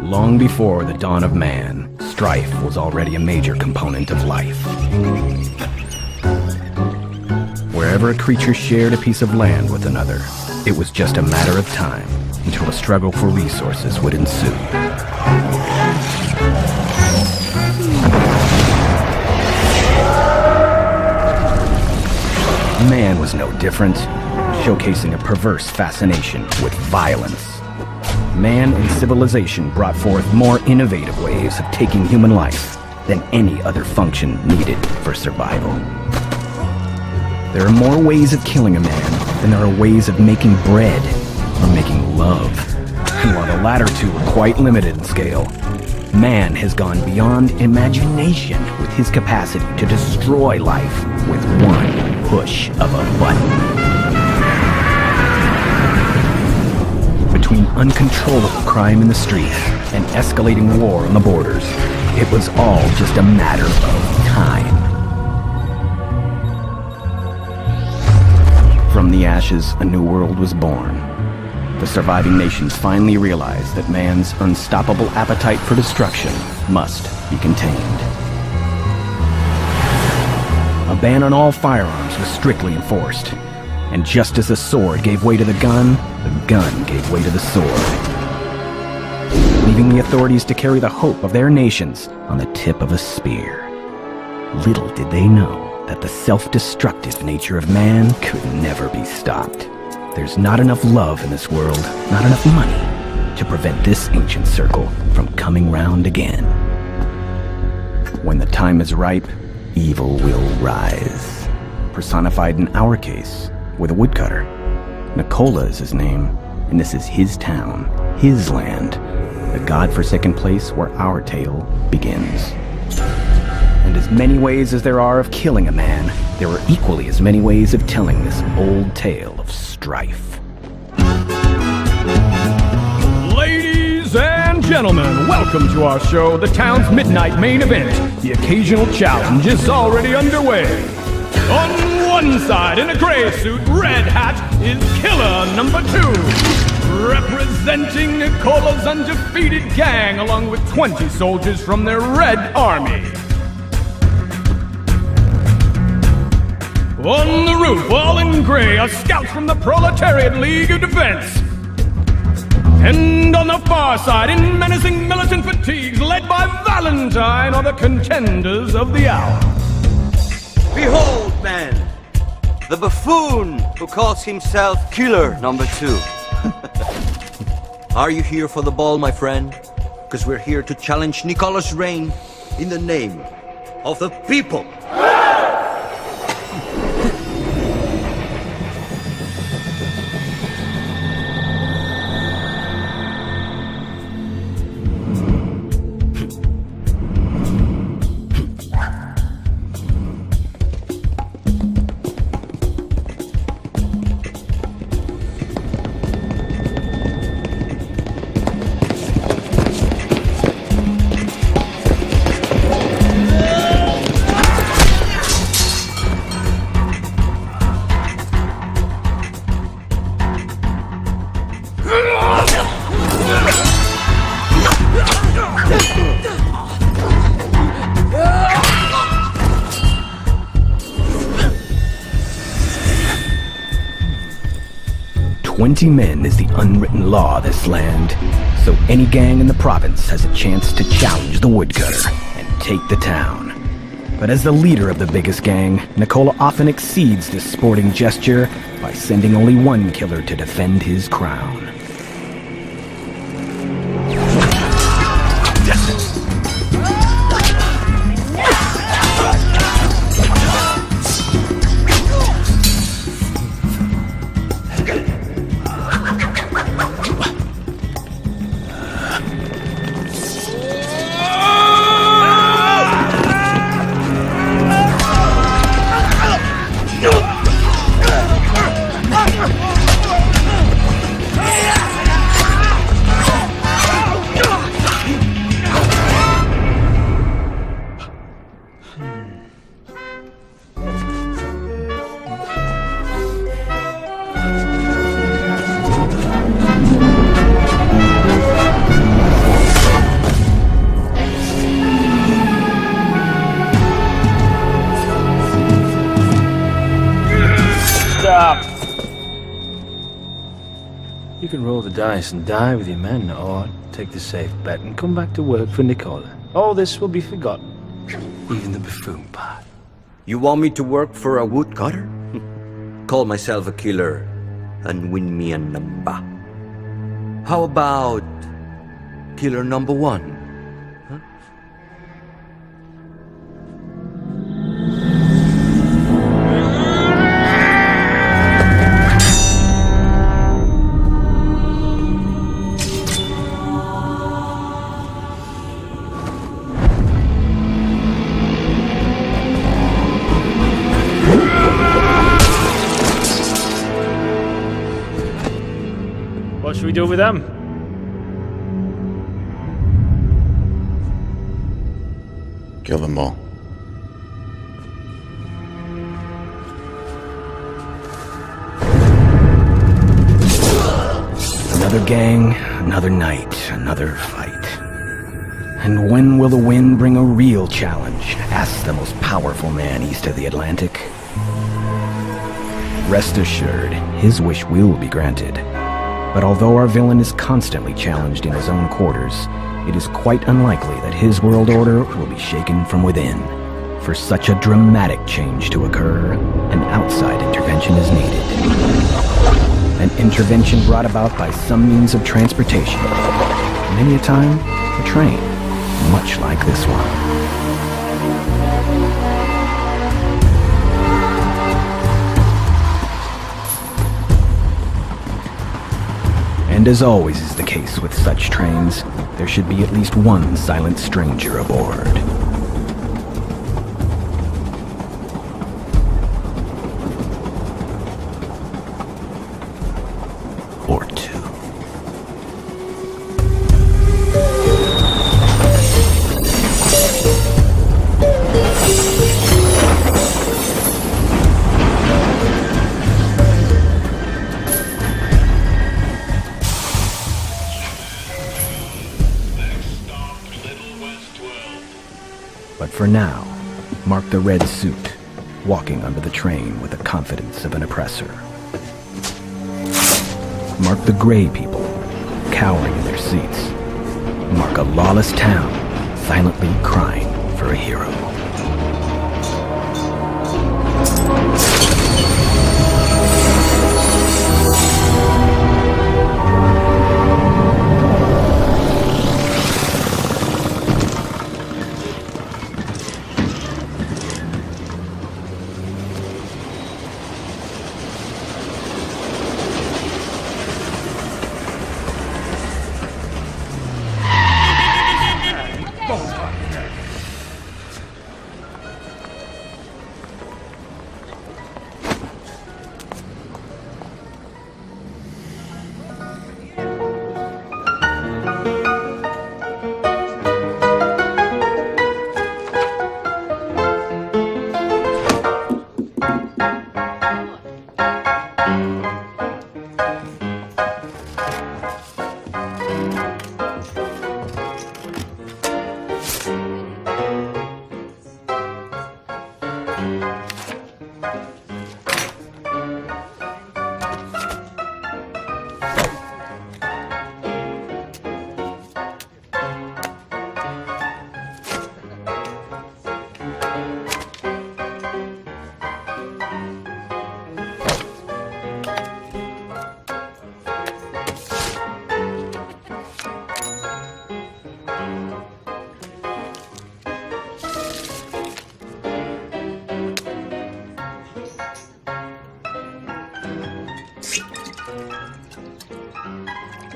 Long before the dawn of man, strife was already a major component of life. Wherever a creature shared a piece of land with another, it was just a matter of time until a struggle for resources would ensue. Man was no different, showcasing a perverse fascination with violence. Man and civilization brought forth more innovative ways of taking human life than any other function needed for survival. There are more ways of killing a man than there are ways of making bread or making love. And while the latter two are quite limited in scale, man has gone beyond imagination with his capacity to destroy life with one push of a button. Between uncontrollable crime in the streets and escalating war on the borders, it was all just a matter of time. From the ashes, a new world was born. The surviving nations finally realized that man's unstoppable appetite for destruction must be contained. A ban on all firearms was strictly enforced. And just as the sword gave way to the gun gave way to the sword, leaving the authorities to carry the hope of their nations on the tip of a spear. Little did they know that the self-destructive nature of man could never be stopped. There's not enough love in this world, not enough money, to prevent this ancient circle from coming round again. When the time is ripe, evil will rise. Personified in our case with a woodcutter. Nikola is his name, and this is his town, his land, the godforsaken place where our tale begins. And as many ways as there are of killing a man, there are equally as many ways of telling this old tale of strife. Ladies and gentlemen, welcome to our show, the town's midnight main event. The occasional challenge is already underway. On one side, in a gray suit, red hat, is Killer number 2. Representing Nikola's undefeated gang, along with 20 soldiers from their Red Army. On the roof, all in gray, are scouts from the Proletariat League of Defense. And on the far side, in menacing militant fatigues, led by Valentine, are the contenders of the hour. Behold, man, the buffoon who calls himself Killer number 2. Are you here for the ball, my friend? Because we're here to challenge Nikola's reign in the name of the people. "20 men is the unwritten law of this land, so any gang in the province has a chance to challenge the woodcutter and take the town." But as the leader of the biggest gang, Nikola often exceeds this sporting gesture by sending only one killer to defend his crown. Yeah! roll the dice and die with your men, or take the safe bet and come back to work for Nicola. All this will be forgotten. Even the buffoon part. You want me to work for a woodcutter? Call myself a killer and win me a number. How about killer number 1? What should we do with them? Kill them all. Another gang, another night, another fight. And when will the wind bring a real challenge? Asks the most powerful man east of the Atlantic. Rest assured, his wish will be granted. But although our villain is constantly challenged in his own quarters, it is quite unlikely that his world order will be shaken from within. For such a dramatic change to occur, an outside intervention is needed. An intervention brought about by some means of transportation. Many a time, a train, much like this one. And as always is the case with such trains, there should be at least one silent stranger aboard. Or two. But for now, mark the red suit, walking under the train with the confidence of an oppressor. Mark the gray people, cowering in their seats. Mark a lawless town, silently crying for a hero.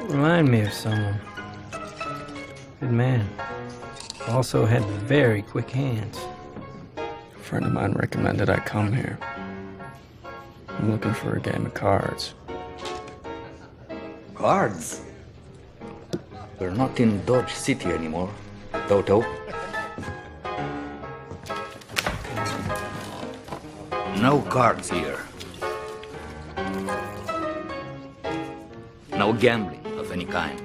Remind me of someone. Good man. Also had very quick hands. A friend of mine recommended I come here. I'm looking for a game of cards. Cards? We're not in Dodge City anymore, Toto. No cards here. No gambling of any kind.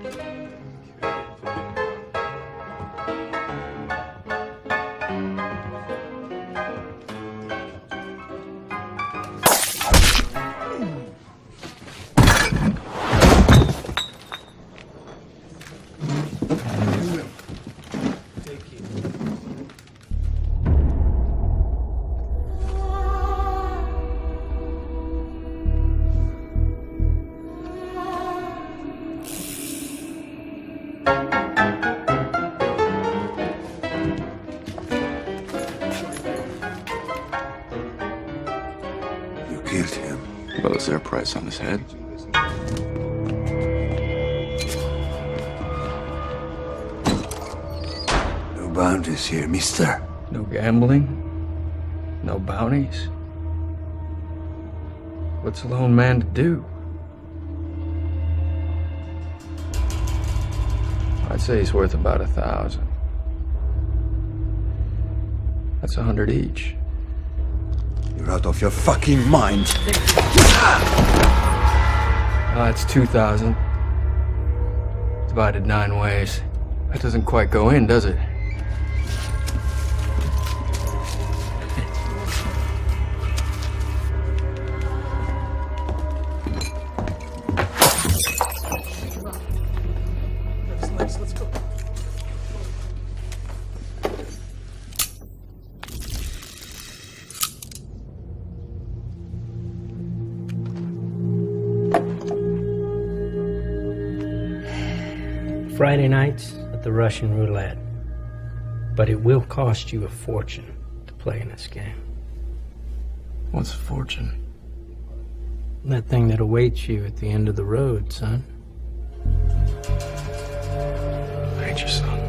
Well, is there a price on his head? No bounties here, mister. No gambling? No bounties? What's a lone man to do? I'd say he's worth about 1,000. That's 100 each. You're out of your fucking mind. It's 2,000. Divided 9 ways. That doesn't quite go in, does it? Let's go. Friday nights at the Russian roulette. But it will cost you a fortune to play in this game. What's a fortune? That thing that awaits you at the end of the road, son. I hate you, son.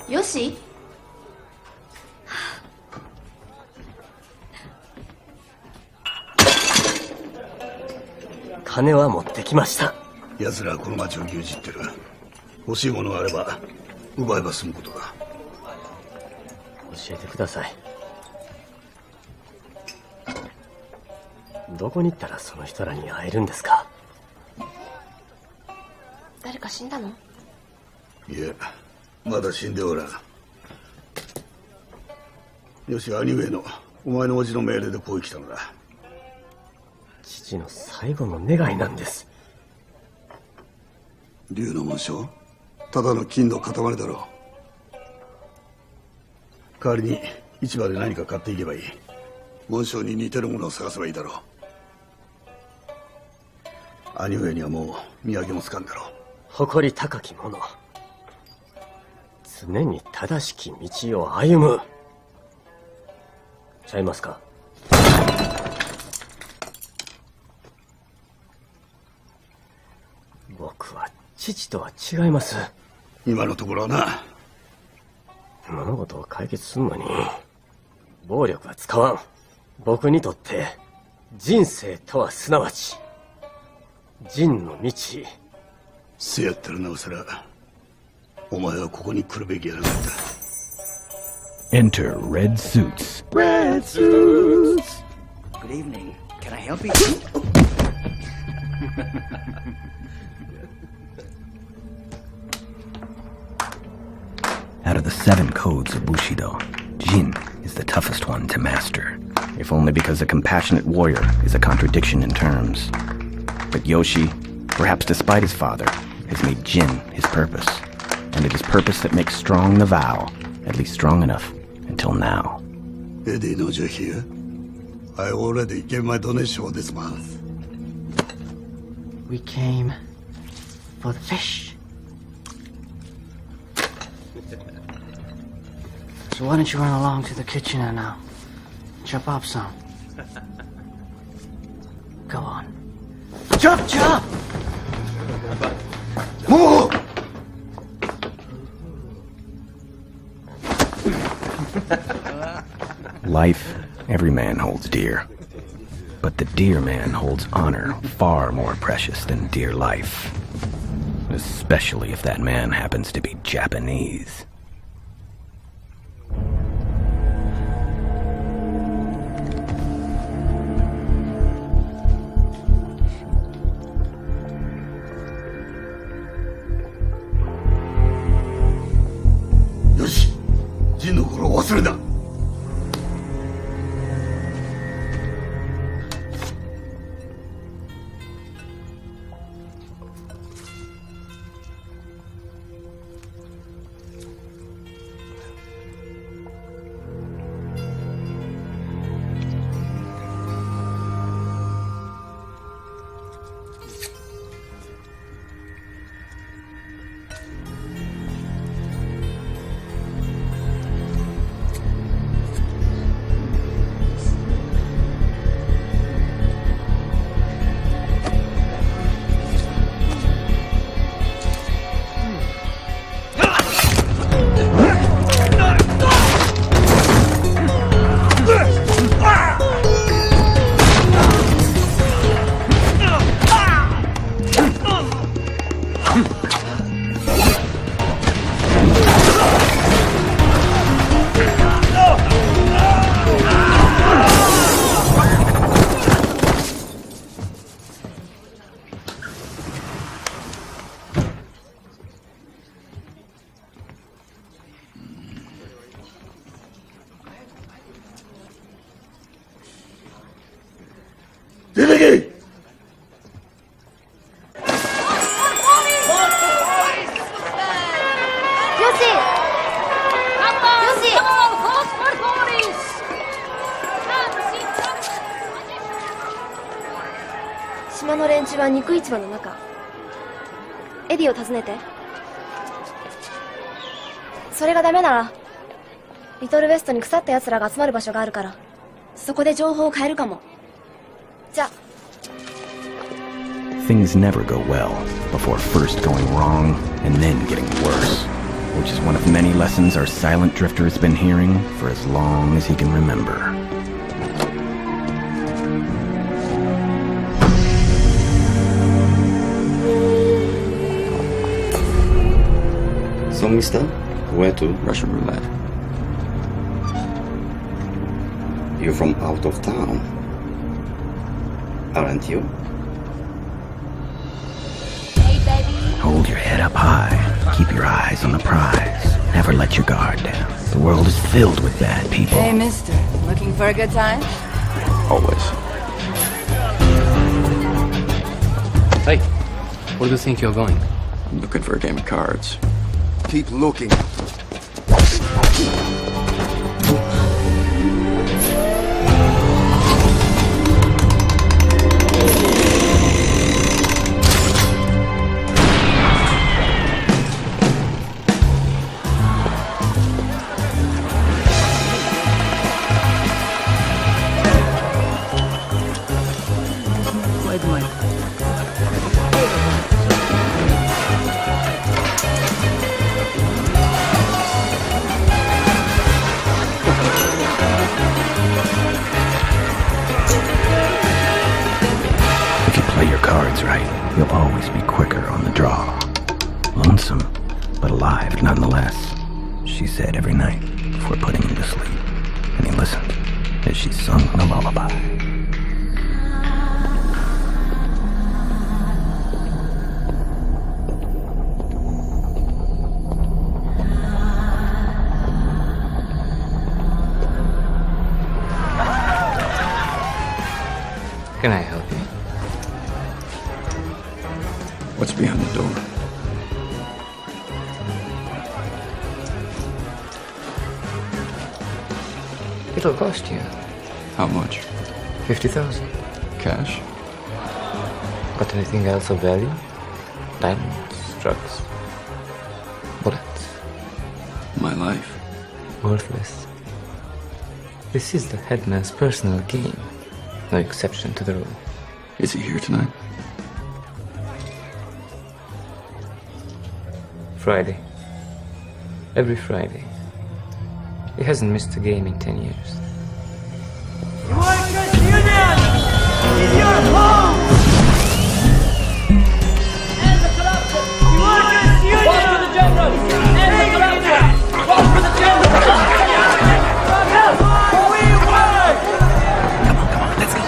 Yoshi? 金は持ってきました。奴らはこの町を牛耳ってる。欲しいものがあれば奪えば済むことだ。教えてください。どこに行ったらその人らに会えるんですか？誰か死んだの？いえ、まだ死んでおらん。よし、兄上のお前の叔父の命令でこう来たのだ。父の最後の願いなんです。竜の紋章？ただの金の塊だろう。代わりに市場で何か買っていけばいい。紋章に似てるものを探せばいいだろう。兄上にはもう土産もつかんだろう。誇り高き者、常に正しき道を歩む。ちゃいますか？僕は父とは違います。今のところはな。物事を解決するのに暴力は使わん。僕にとって人生とはすなわち仁の道。せやったらなおさらお前はここに来るべきやなかった。 Enter Red Suits. Red Suits! Good evening. Can I help you? Out of the 7 codes of Bushido, Jin is the toughest one to master, if only because a compassionate warrior is a contradiction in terms. But Yoshi, perhaps despite his father, has made Jin his purpose, and it is purpose that makes strong the vow, at least strong enough until now. Eddie knows you're here. I already gave my donation this month. We came for the fish. So why don't you run along to the kitchen and chop up some? Go on. Chop, chop! Move! Life, every man holds dear. But the dear man holds honor far more precious than dear life. Especially if that man happens to be Japanese. Yoshi! ジンの心を忘れた。出てけ。島の連中は肉市場の中。エディを訪ねて。それがダメならリトルウェストに腐った奴らが集まる場所があるから、そこで情報を変えるかも。じゃあ。 Things never go well before first going wrong and then getting worse, which is one of many lessons our silent drifter has been hearing for as long as he can remember. So, mister, where to? Russian roulette. You're from out of town, aren't you? Hold your head up high. Keep your eyes on the prize. Never let your guard down. The world is filled with bad people. Hey, mister. Looking for a good time? Always. Hey, where do you think you're going? I'm looking for a game of cards. Keep looking. If you play your cards right, you'll always be quicker on the draw. Lonesome, but alive nonetheless, she said every night before putting him to sleep. And he listened as she sung the lullaby. Can I help you? What's behind the door? It'll cost you How much? 50,000. Cash? Got anything else of value? Diamonds, drugs, bullets? My life. Worthless. This is the headman's personal game. No exception to the rule. Is he here tonight? Friday. Every Friday. He hasn't missed a game in 10 years. Workers' Union is your home! And the corruption! Workers' Union! Walk for the general! And the corruption! Walk for the general! We work! Come on, let's go.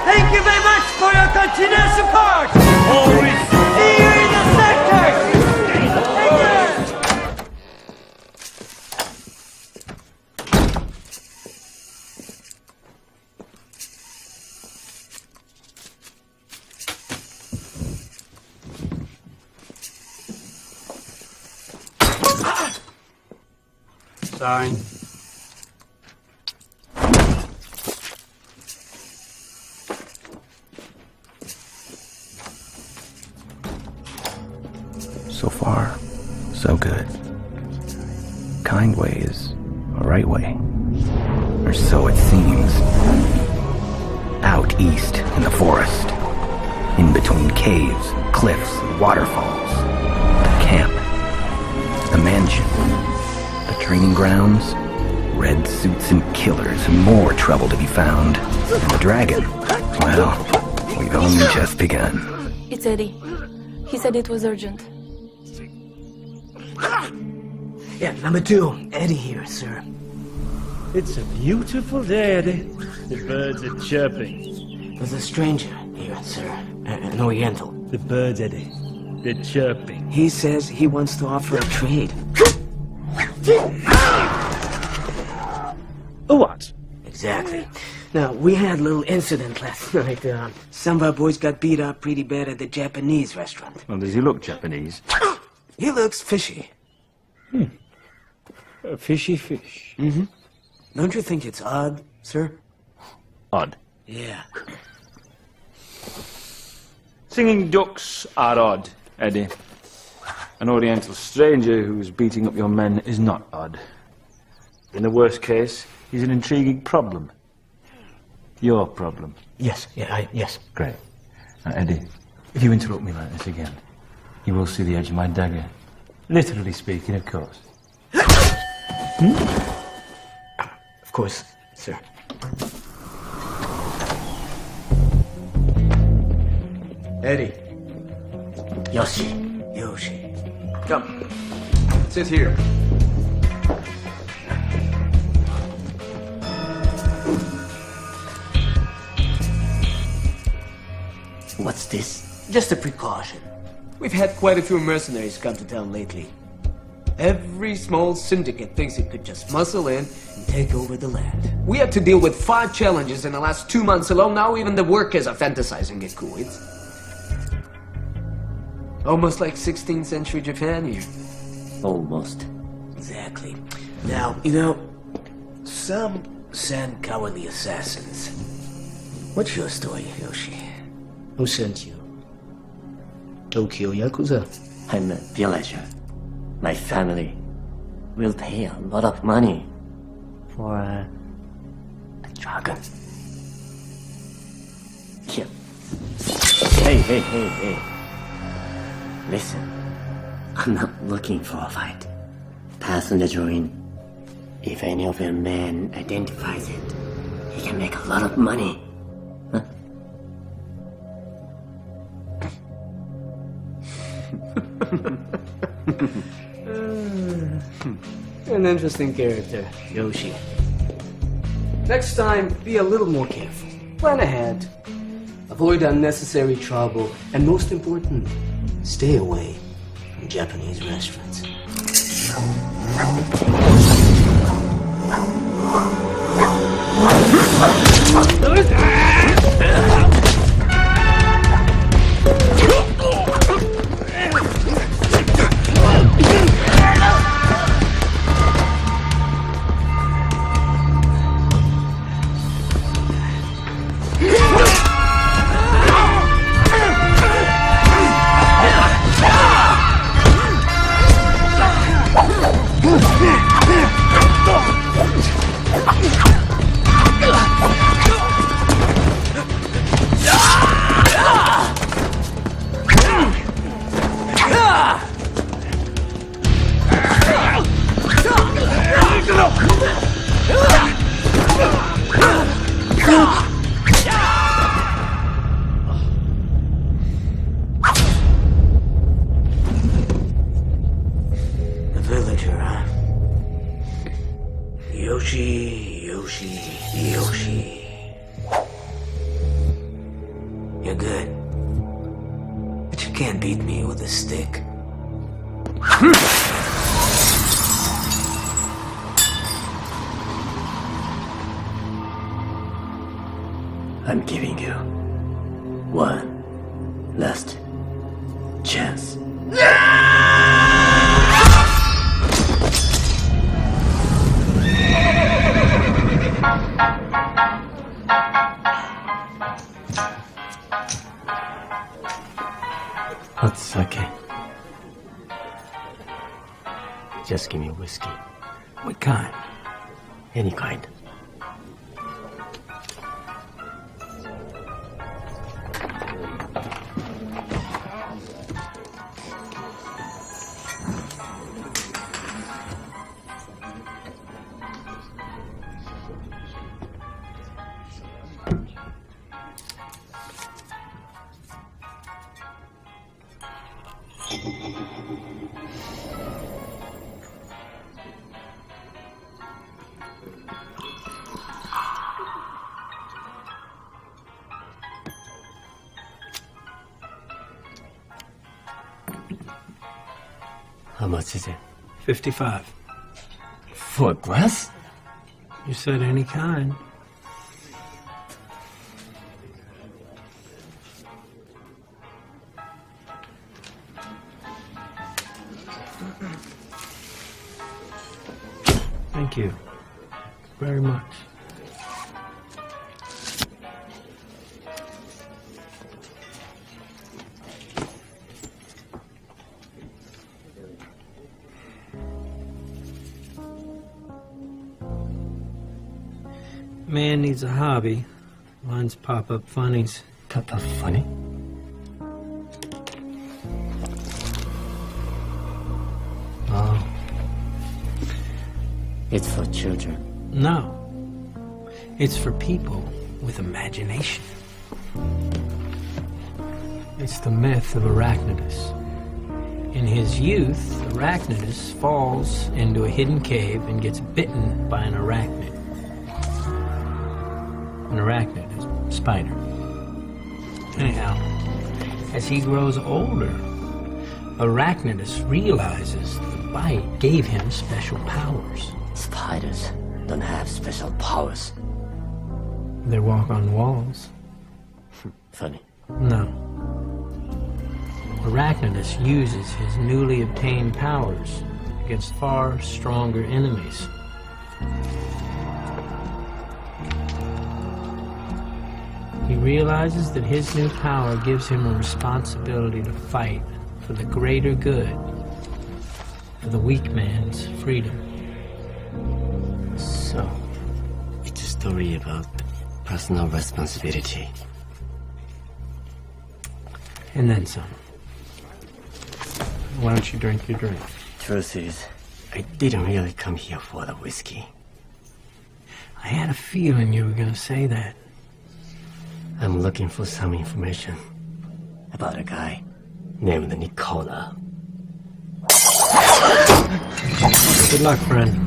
Thank you very much for your continued support! Always! See you in the sector! Thank you! Sorry. So far, so good. Kind way is a right way. Or so it seems. Out east in the forest. In between caves, cliffs, and waterfalls. The camp. The mansion. The training grounds. Red suits and killers and more trouble to be found. And the dragon. Well, we've only just begun. It's Eddie. He said it was urgent. Yeah, number 2. Eddie here, sir. It's a beautiful day, Eddie. The birds are chirping. There's a stranger here, sir. An Oriental. The birds, Eddie. They're chirping. He says he wants to offer a trade. A what? Exactly. Now, we had a little incident last night. Some of our boys got beat up pretty bad at the Japanese restaurant. Well, does he look Japanese? He looks fishy. A fishy fish. Mm-hmm. Don't you think it's odd, sir? Odd. Yeah. Singing ducks are odd, Eddie. An Oriental stranger who's beating up your men is not odd. In the worst case, he's an intriguing problem. Your problem. Yes, yes. Great. Now, Eddie, if you interrupt me like this again, you will see the edge of my dagger. Literally speaking, of course. Of course, sir. Eddie. Yoshi. Come. Sit here. What's this? Just a precaution. We've had quite a few mercenaries come to town lately. Every small syndicate thinks it could just muscle in and take over the land. We had to deal with 5 challenges in the last 2 months alone. Now even the workers are fantasizing it cool. It's almost like 16th century Japan here. Almost. Exactly. Now, you know, some send cowardly assassins. What's your story, Yoshi? Who sent you? Tokyo Yakuza? I'm a villager. My family will pay a lot of money for a dragon. Here. Hey. Listen, I'm not looking for a fight. Pass on the drawing. If any of your men identifies it, he can make a lot of money. Huh? An interesting character, Yoshi. Next time, be a little more careful. Plan ahead. Avoid unnecessary trouble, and most important, stay away from Japanese restaurants. Yoshi. You're good. But you can't beat me with a stick. I'm giving you one last chance. Hot sake. Just give me a whiskey. What kind? Any kind. How much is it? 55. For a glass? You said any kind. Thank you very much. Man needs a hobby. Mine's pop-up funnies. Pop-up funny? Oh. It's for children. No. It's for people with imagination. It's the myth of Arachnidus. In his youth, Arachnidus falls into a hidden cave and gets bitten by an arachnid. An arachnid is a spider. Anyhow, as he grows older, Arachnidus realizes the bite gave him special powers. Spiders don't have special powers. They walk on walls. Funny. No. Arachnidus uses his newly obtained powers against far stronger enemies. He realizes that his new power gives him a responsibility to fight for the greater good, for the weak man's freedom. So, it's a story about personal responsibility. And then some. Why don't you drink your drink? Truth is, I didn't really come here for the whiskey. I had a feeling you were gonna say that. I'm looking for some information about a guy named Nicola. Good luck, friend.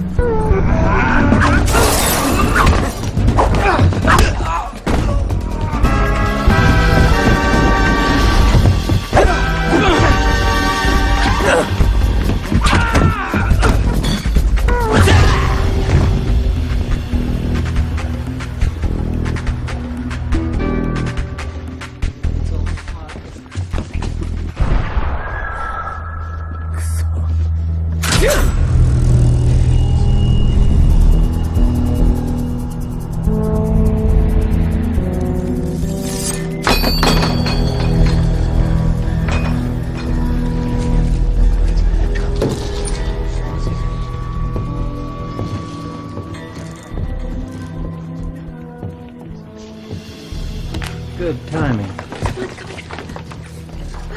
Good timing.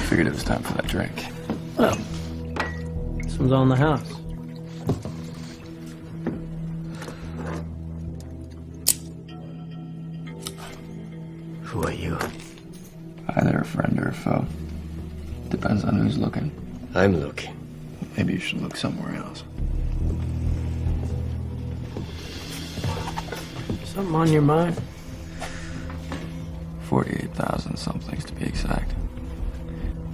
Figured it was time for that drink. Well, this one's on the house. Who are you? Either a friend or a foe. Depends on who's looking. I'm looking. Maybe you should look somewhere else. Something on your mind? 48,000 somethings to be exact.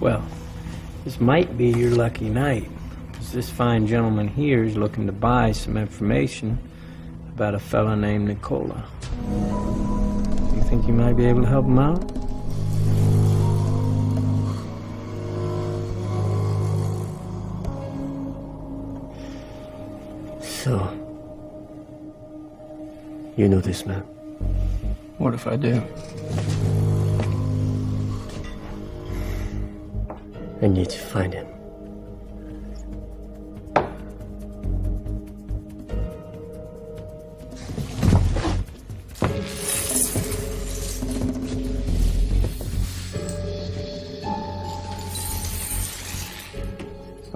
Well, this might be your lucky night, because this fine gentleman here is looking to buy some information about a fella named Nicola. You think you might be able to help him out? So, you know this man? What if I do? I need to find him.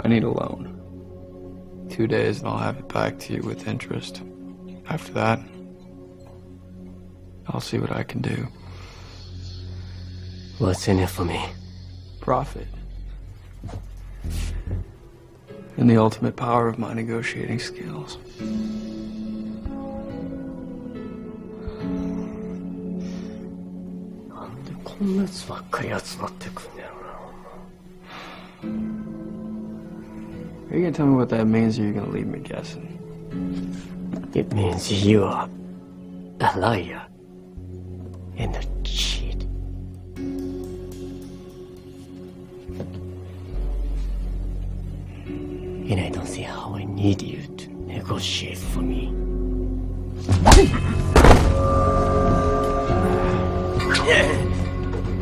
I need a loan. 2 days and I'll have it back to you with interest. After that, I'll see what I can do. What's in it for me? Profit. And the ultimate power of my negotiating skills. Are you gonna tell me what that means, or are you gonna leave me guessing? It means you are a liar and a cheat. And I don't see how I need you to negotiate for me.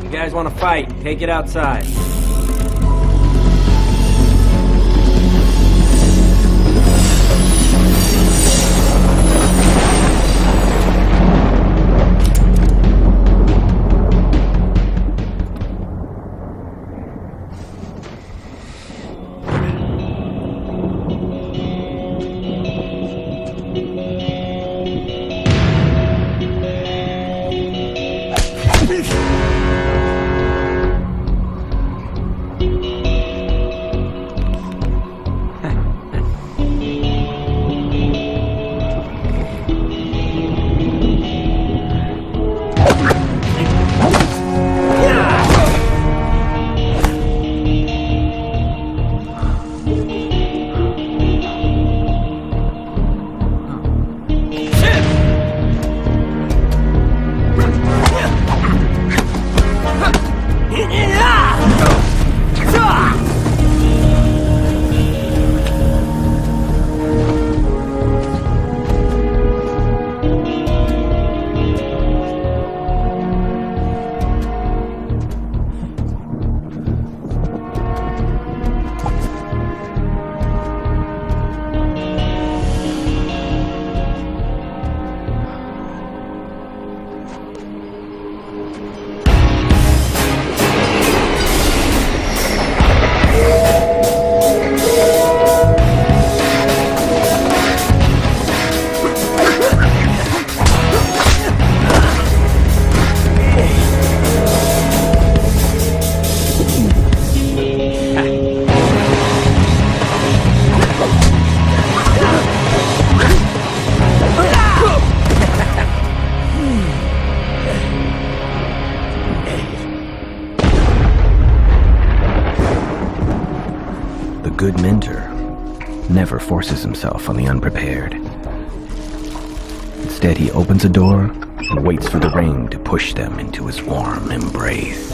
You guys want to fight? Take it outside. The good mentor never forces himself on the unprepared. Instead, he opens a door and waits for the rain to push them into his warm embrace.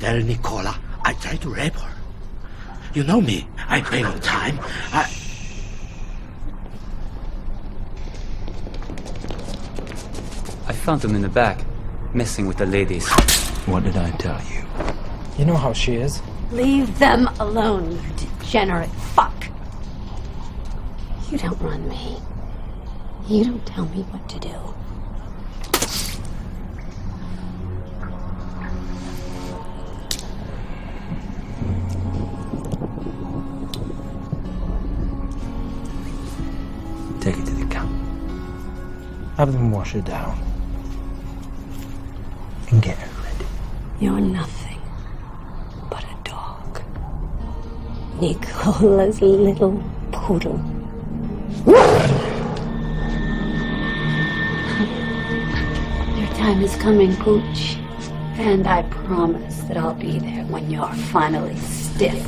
tell Nicola I tried to rape her. You know me. I pay on time. I found them in the back, messing with the ladies. What did I tell you? You know how she is. Leave them alone, you degenerate fuck. You don't run me. You don't tell me what to do. Take it to the camp. Have them wash her down. And get her ready. You're nothing but a dog. Nicola's little poodle. Your time is coming, Pooch. And I promise that I'll be there when you're finally stiff.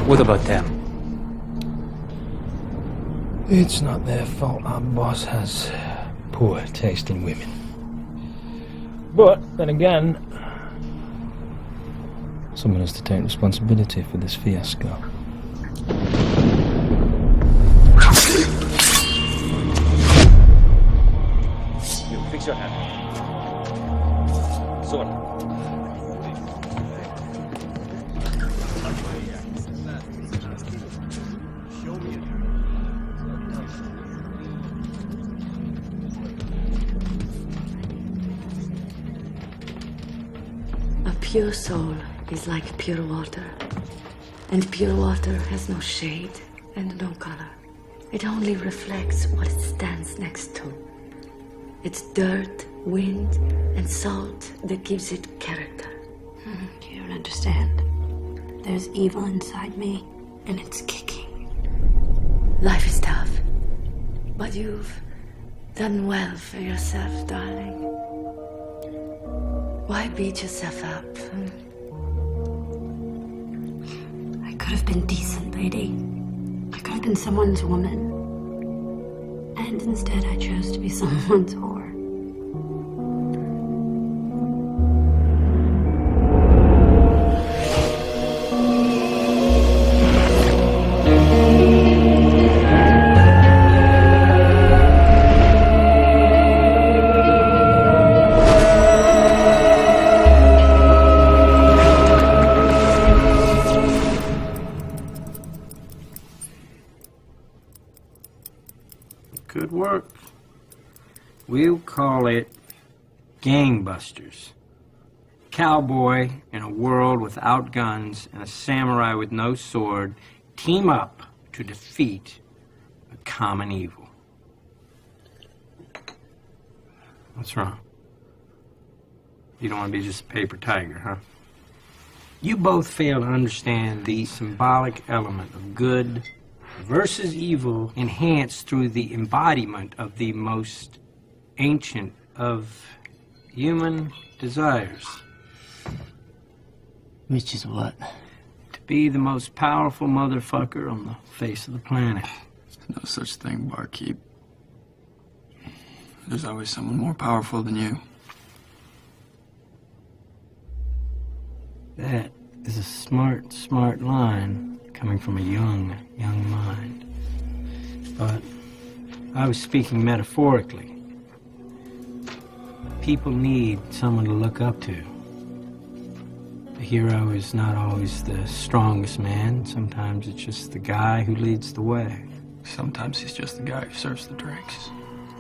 What about them? It's not their fault our boss has poor taste in women. But, then again, someone has to take responsibility for this fiasco. You fix your hand. Sword. A pure soul is like pure water. And pure water has no shade and no color. It only reflects what it stands next to. It's dirt, wind, and salt that gives it character. You don't understand. There's evil inside me, and it's kicking. Life is tough. But you've done well for yourself, darling. Why beat yourself up? I could have been decent, lady. I could have been someone's woman. And instead I chose to be someone's whore. Good work. We'll call it Gangbusters. Cowboy in a world without guns and a samurai with no sword team up to defeat a common evil. What's wrong? You don't want to be just a paper tiger, huh? You both fail to understand the symbolic element of good versus evil enhanced through the embodiment of the most ancient of human desires. Which is what? To be the most powerful motherfucker on the face of the planet. No such thing, barkeep. There's always someone more powerful than you. That is a smart line coming from a young mind. But I was speaking metaphorically. People need someone to look up to. The hero is not always the strongest man. Sometimes it's just the guy who leads the way. Sometimes he's just the guy who serves the drinks.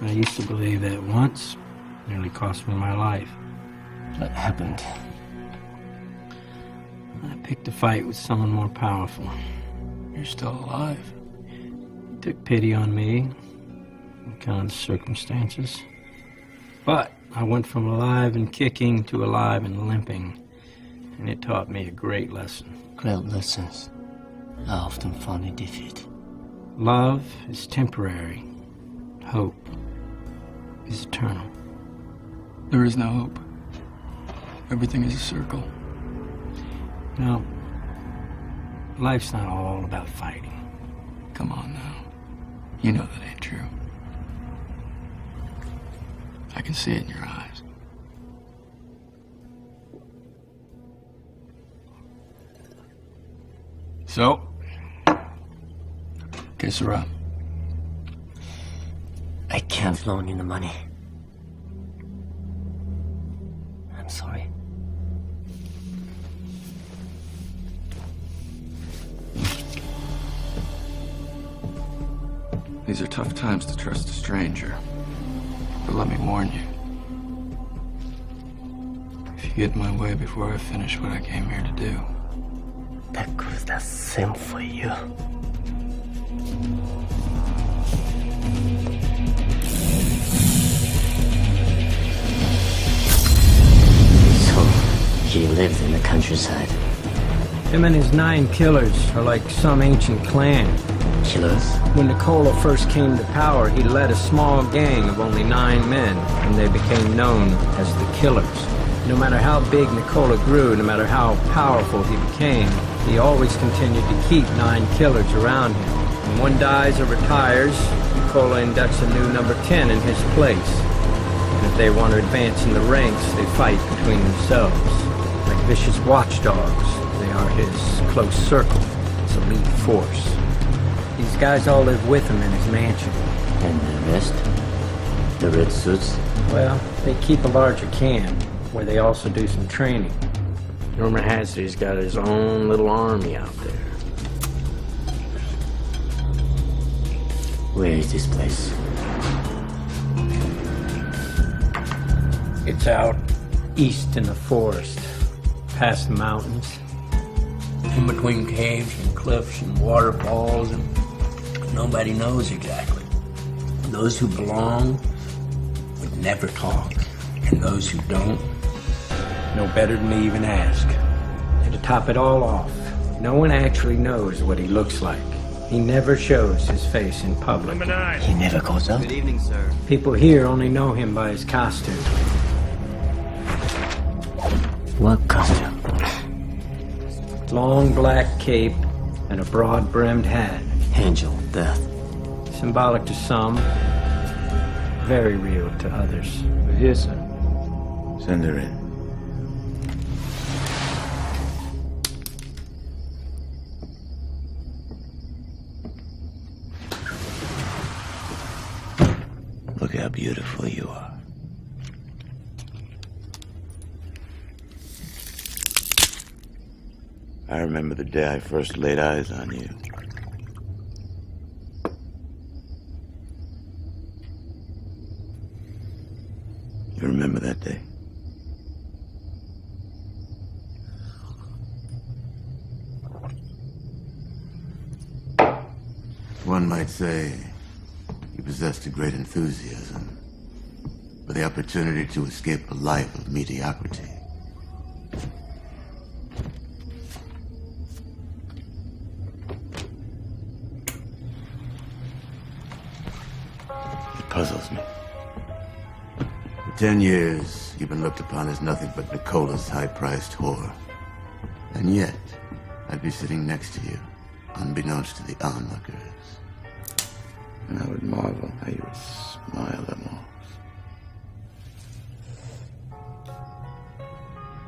I used to believe that once. It nearly cost me my life. What happened? I picked a fight with someone more powerful. You're still alive. He took pity on me, in kind of circumstances. But I went from alive and kicking to alive and limping, and it taught me a great lesson. Great lessons are often found in defeat. Love is temporary. Hope is eternal. There is no hope. Everything is a circle. No. Life's not all about fighting. Come on now. You know that ain't true. I can see it in your eyes. So, kiss her up. I can't loan you the money. I'm sorry. These are tough times to trust a stranger. But let me warn you. If you get in my way before I finish what I came here to do. That goes the same for you. So, he lives in the countryside. Him and his 9 killers are like some ancient clan. Killers? When Nicola first came to power, he led a small gang of only 9 men, and they became known as the Killers. No matter how big Nicola grew, no matter how powerful he became, he always continued to keep 9 killers around him. When one dies or retires, Nicola inducts a new number 10 in his place. And if they want to advance in the ranks, they fight between themselves. Like vicious watchdogs, they are his close circle, his elite force. These guys all live with him in his mansion. And the rest? The red suits? Well, they keep a larger camp, where they also do some training. Rumor has it he's got his own little army out there. Where is this place? It's out east in the forest, past the mountains. In between caves and cliffs and waterfalls, and nobody knows exactly. Those who belong would never talk, and those who don't know better than to even ask. And to top it all off, no one actually knows what he looks like. He never shows his face in public. Number 9. He never goes out. Good evening, sir. People here only know him by his costume. What costume? Long black cape and a broad-brimmed hat. Angel Death. Symbolic to some, very real to others. We're here, sir. Send her in. Look how beautiful you are. I remember the day I first laid eyes on you. You remember that day? One might say you possessed a great enthusiasm for the opportunity to escape a life of mediocrity. It puzzles me. For 10 years, you've been looked upon as nothing but Nicola's high-priced whore. And yet, I'd be sitting next to you, unbeknownst to the onlookers. And I would marvel how you would smile them off.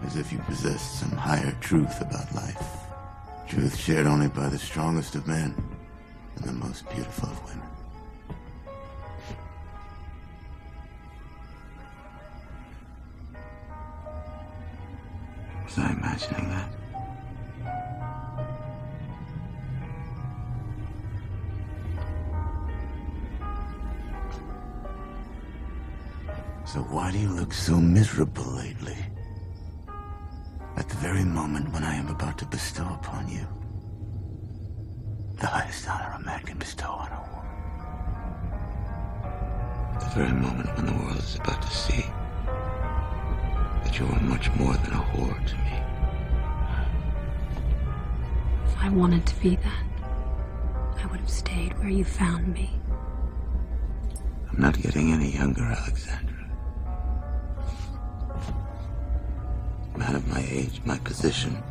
As if you possessed some higher truth about life. Truth shared only by the strongest of men and the most beautiful of women. Was I imagining that? So why do you look so miserable lately? At the very moment when I am about to bestow upon you the highest honor a man can bestow on a woman. At the very moment when the world is about to see that you are much more than a whore to me. If I wanted to be that, I would have stayed where you found me. I'm not getting any younger, Alexandra. A man of my age, my position,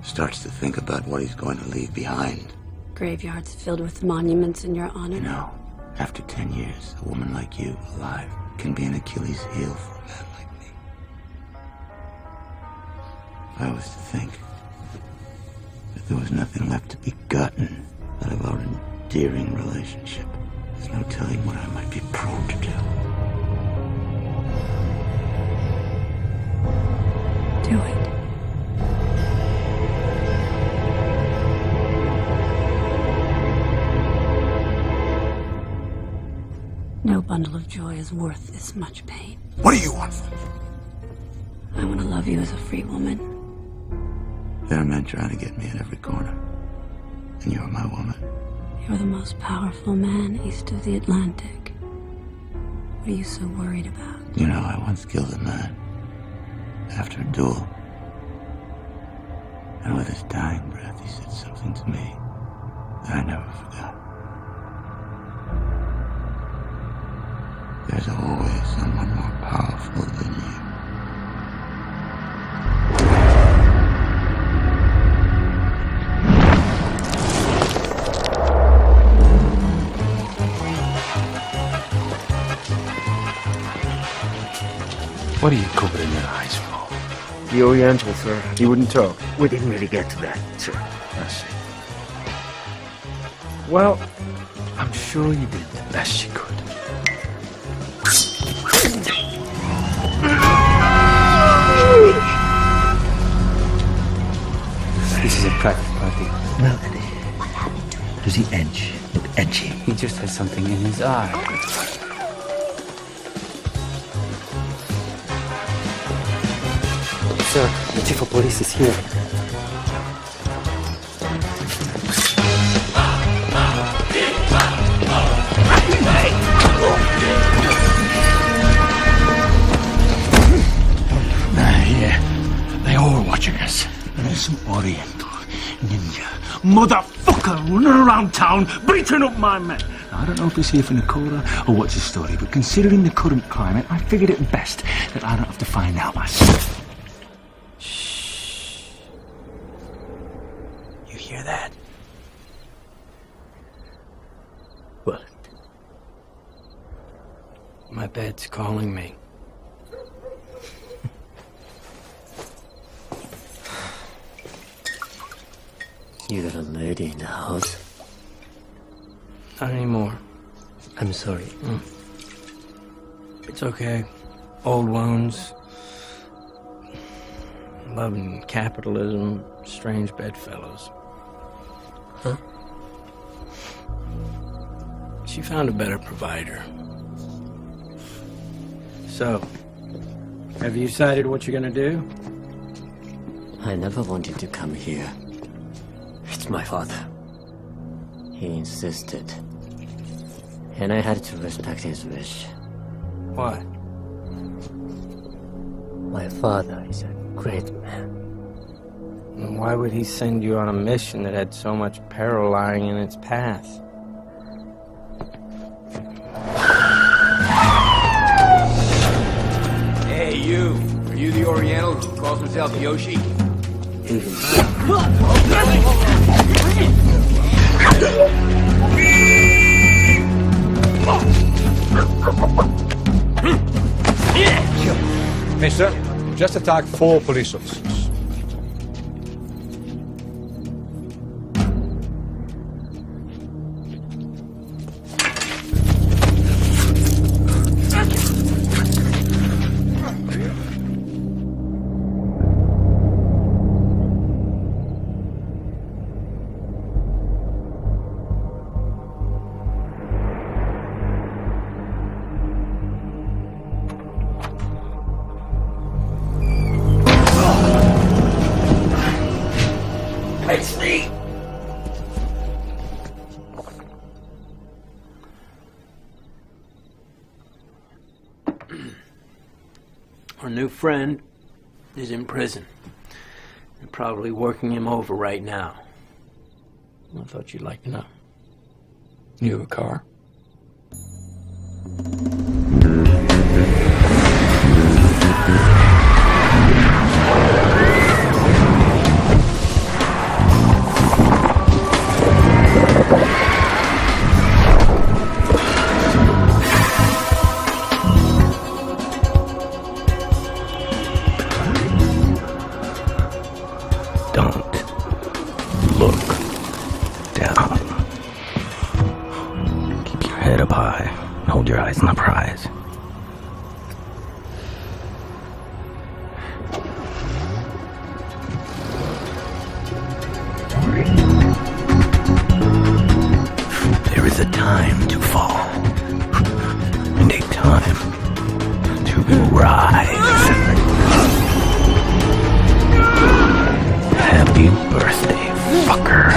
starts to think about what he's going to leave behind. Graveyards filled with monuments in your honor. You know, after 10 years, a woman like you, alive, can be an Achilles heel for a man like me. If I was to think that there was nothing left to be gotten out of our endearing relationship, there's no telling what I might be prone to do. Do it. No bundle of joy is worth this much pain. What do you want from me? I want to love you as a free woman. There are men trying to get me at every corner. And you're my woman. You're the most powerful man east of the Atlantic. What are you so worried about? You know, I once killed a man after a duel. And with his dying breath, he said something to me that I never forgot. There's always someone more powerful than you. What are you covering your eyes for? The Oriental, sir. He wouldn't talk. We didn't really get to that, sir. I see. Well, I'm sure you did the best you could. This is a private party. Well, Eddie. What happened to him? Does he edge? Look edgy. He just has something in his eye. Sir, the chief of police is here. Yeah, they all are watching us. And there's some Oriental ninja motherfucker running around town beating up my men. Now, I don't know if he's here for Nicola or what's his story, but considering the current climate, I figured it best that I don't have to find out myself. You hear that? What? My bed's calling me. You got a lady in the house? Not anymore. I'm sorry. It's okay. Old wounds. Love and capitalism. Strange bedfellows. Huh? She found a better provider. So, have you decided what you're gonna do? I never wanted to come here. It's my father. He insisted. And I had to respect his wish. Why? My father is a great man. And why would he send you on a mission that had so much peril lying in its path? Hey, you. Are you the Oriental who calls himself Yoshi? Hey, sir. Just attacked 4 police officers. It's me! Our new friend is in prison. They're probably working him over right now. I thought you'd like to know. You have a car? look down. Keep your head up high and hold your eyes on the prize. There is a time to fall and a time to rise. Happy birthday, fucker.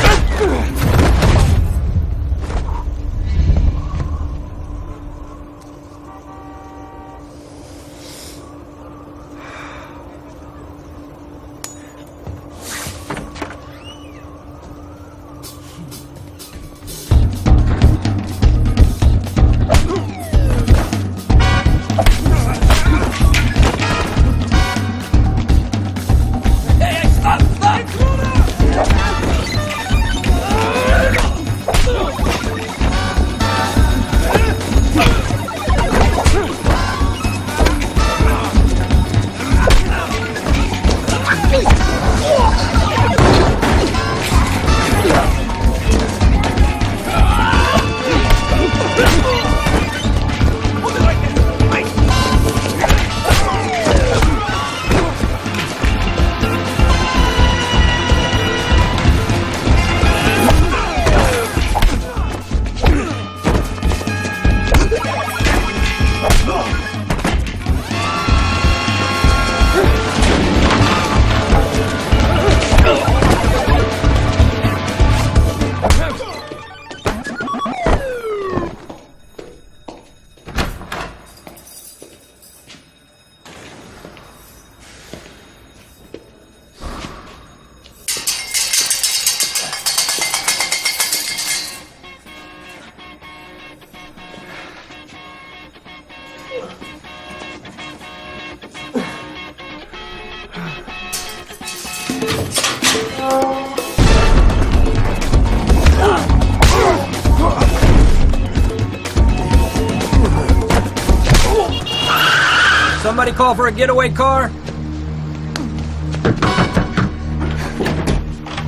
Somebody call for a getaway car?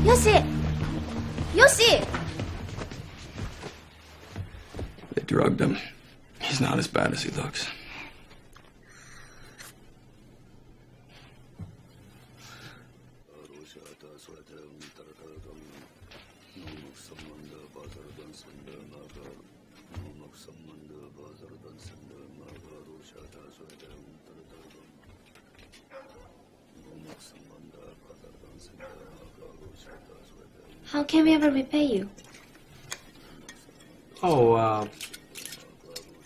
Yoshi! Yoshi! They drugged him. He's not as bad as he looks. How can we ever repay you? Oh,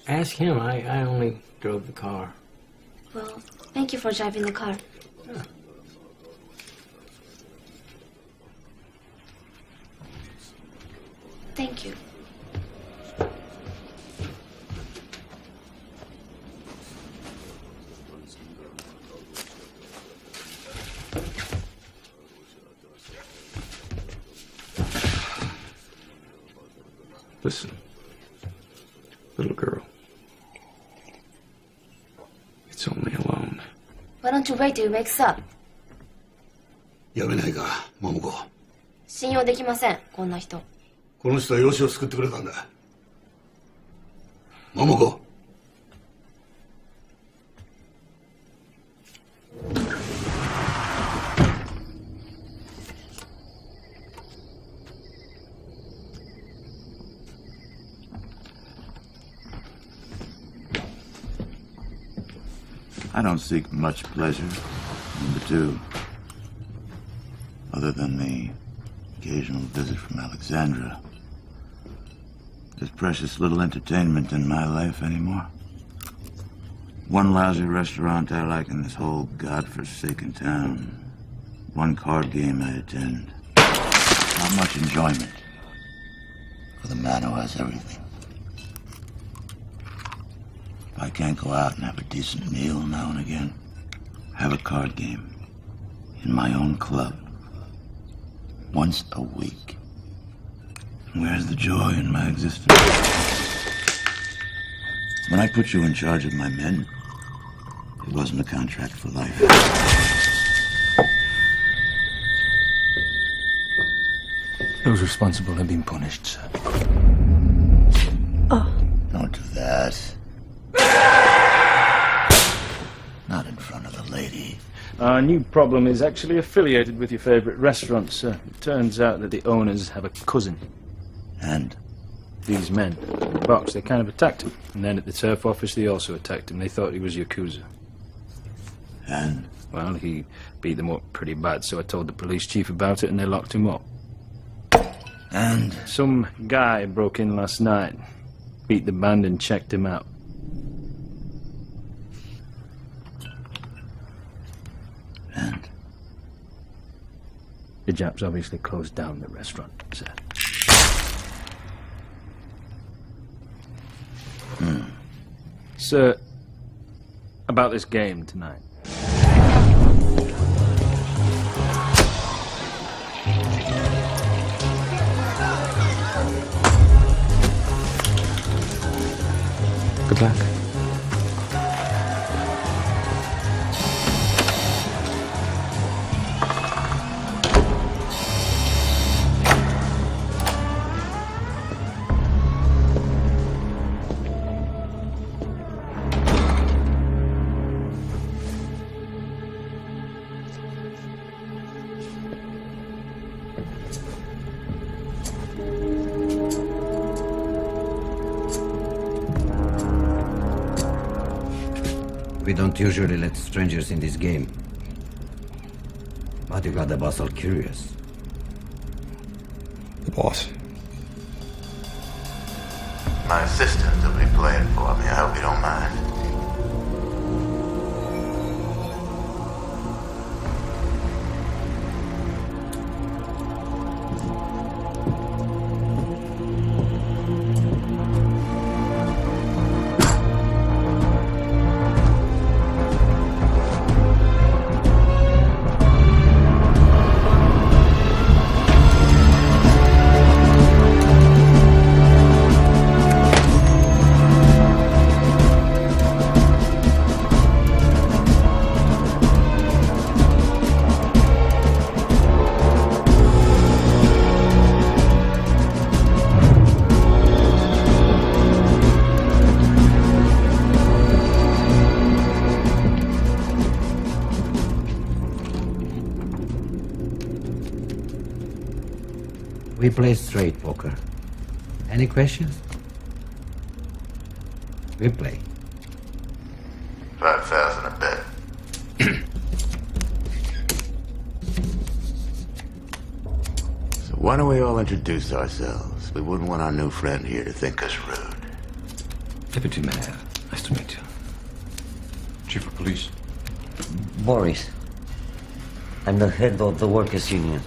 ask him. I only drove the car. Well, thank you for driving the car. Yeah. Thank you. Listen, little girl. It's only a loan. Why don't you wait till he wakes up? やめないか、桃子。信用できません、こんな人。この人は養子を救ってくれたんだ。桃子。I don't seek much pleasure, number two, other than the occasional visit from Alexandra. There's precious little entertainment in my life anymore. One lousy restaurant I like in this whole godforsaken town. One card game I attend. Not much enjoyment for the man who has everything. If I can't go out and have a decent meal now and again, have a card game in my own club once a week, where's the joy in my existence? When I put you in charge of my men, it wasn't a contract for life. Those responsible have been punished, sir. Don't do that. Not in front of the lady. Our new problem is actually affiliated with your favourite restaurant, sir. It turns out that the owners have a cousin. And? These men, in the box, they kind of attacked him. And then at the turf office, they also attacked him. They thought he was Yakuza. And? Well, he beat them up pretty bad, so I told the police chief about it and they locked him up. And? Some guy broke in last night, beat the band and checked him out. And? The Japs obviously closed down the restaurant, sir. Sir, about this game tonight. Good luck. We don't usually let strangers in this game. But you got the boss all curious. The boss? My assistant will be playing for me. I hope you don't mind. We play straight poker. Any questions? We play. 5,000 a bet. So why don't we all introduce ourselves? We wouldn't want our new friend here to think us rude. Deputy Mayor, nice to meet you. Chief of Police. Boris. I'm the head of the workers' union.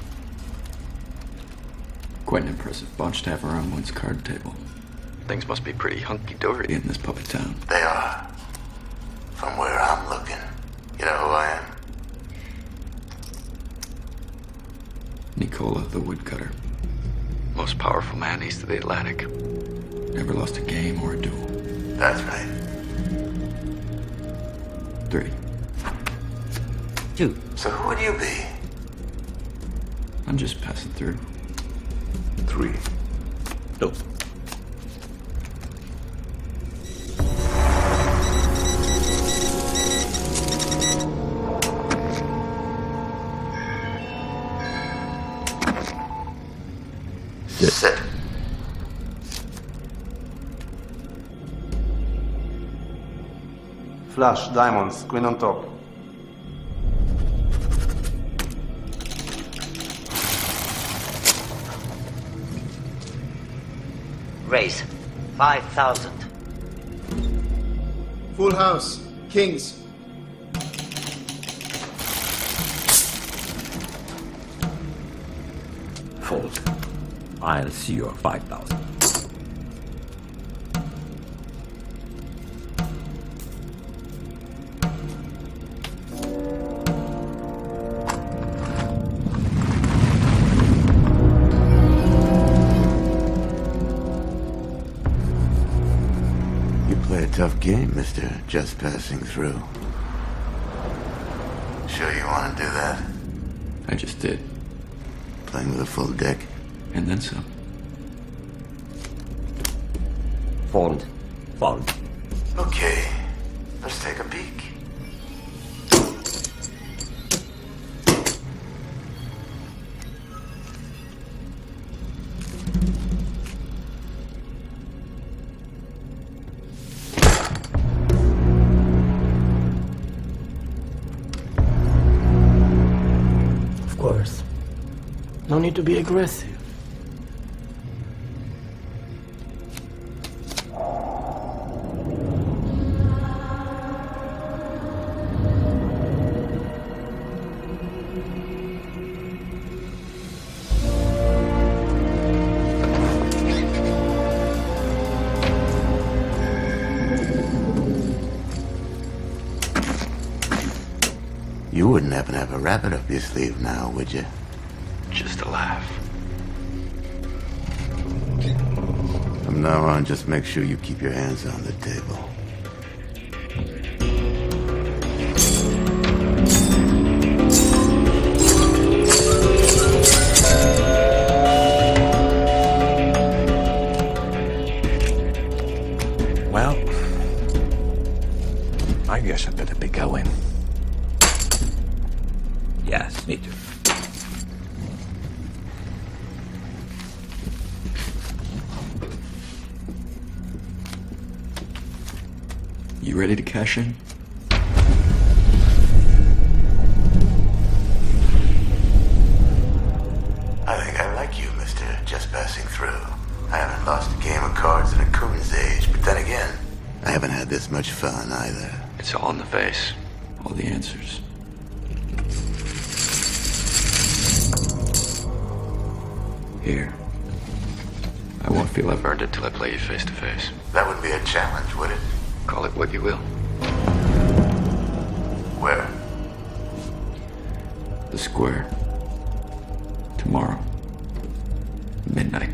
Quite an impressive bunch to have around one's card table. Things must be pretty hunky-dory in this puppet town. They are. From where I'm looking. You know who I am? Nicola the Woodcutter. Most powerful man east of the Atlantic. Never lost a game or a duel. That's right. 3. 2. So who would you be? I'm just passing through. 3. No. Sit. Flush, diamonds, queen on top. Raise. 5,000. Full house, kings. Fold. I'll see your 5,000. You play a tough game, mister. Just passing through. Sure you want to do that? I just did. Playing with a full deck? And then some. Found. Okay, let's take a peek. Of course. No need to be aggressive. You wouldn't happen to have a rabbit up your sleeve now, would you? Just a laugh. From now on, just make sure you keep your hands on the table. Well, I guess I better be going. Yes, me too. You ready to cash in? I think I like you, mister. Just passing through. I haven't lost a game of cards in a coon's age, but then again, I haven't had this much fun either. It's all in the face. All the answers. Here. I won't feel I've earned it till I play you face to face. That wouldn't be a challenge, would it? Call it what you will. Where? The square. Tomorrow. Midnight.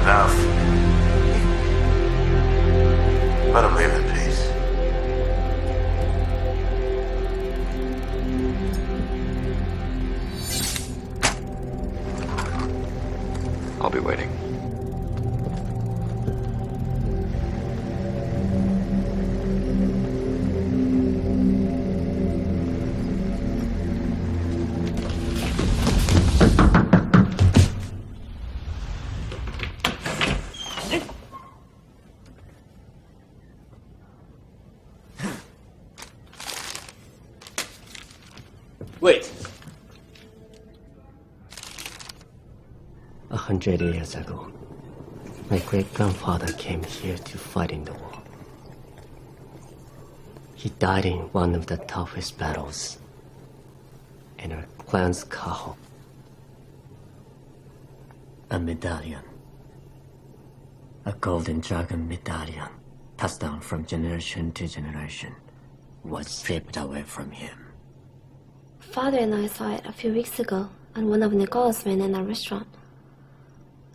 Enough. Let him leave in peace. I'll be waiting. Wait. 100 years ago, my great-grandfather came here to fight in the war. He died in one of the toughest battles in our clan's Kaho. A medallion. A golden dragon medallion, passed down from generation to generation, was stripped away from him. Father and I saw it a few weeks ago on one of Nicola's men in a restaurant.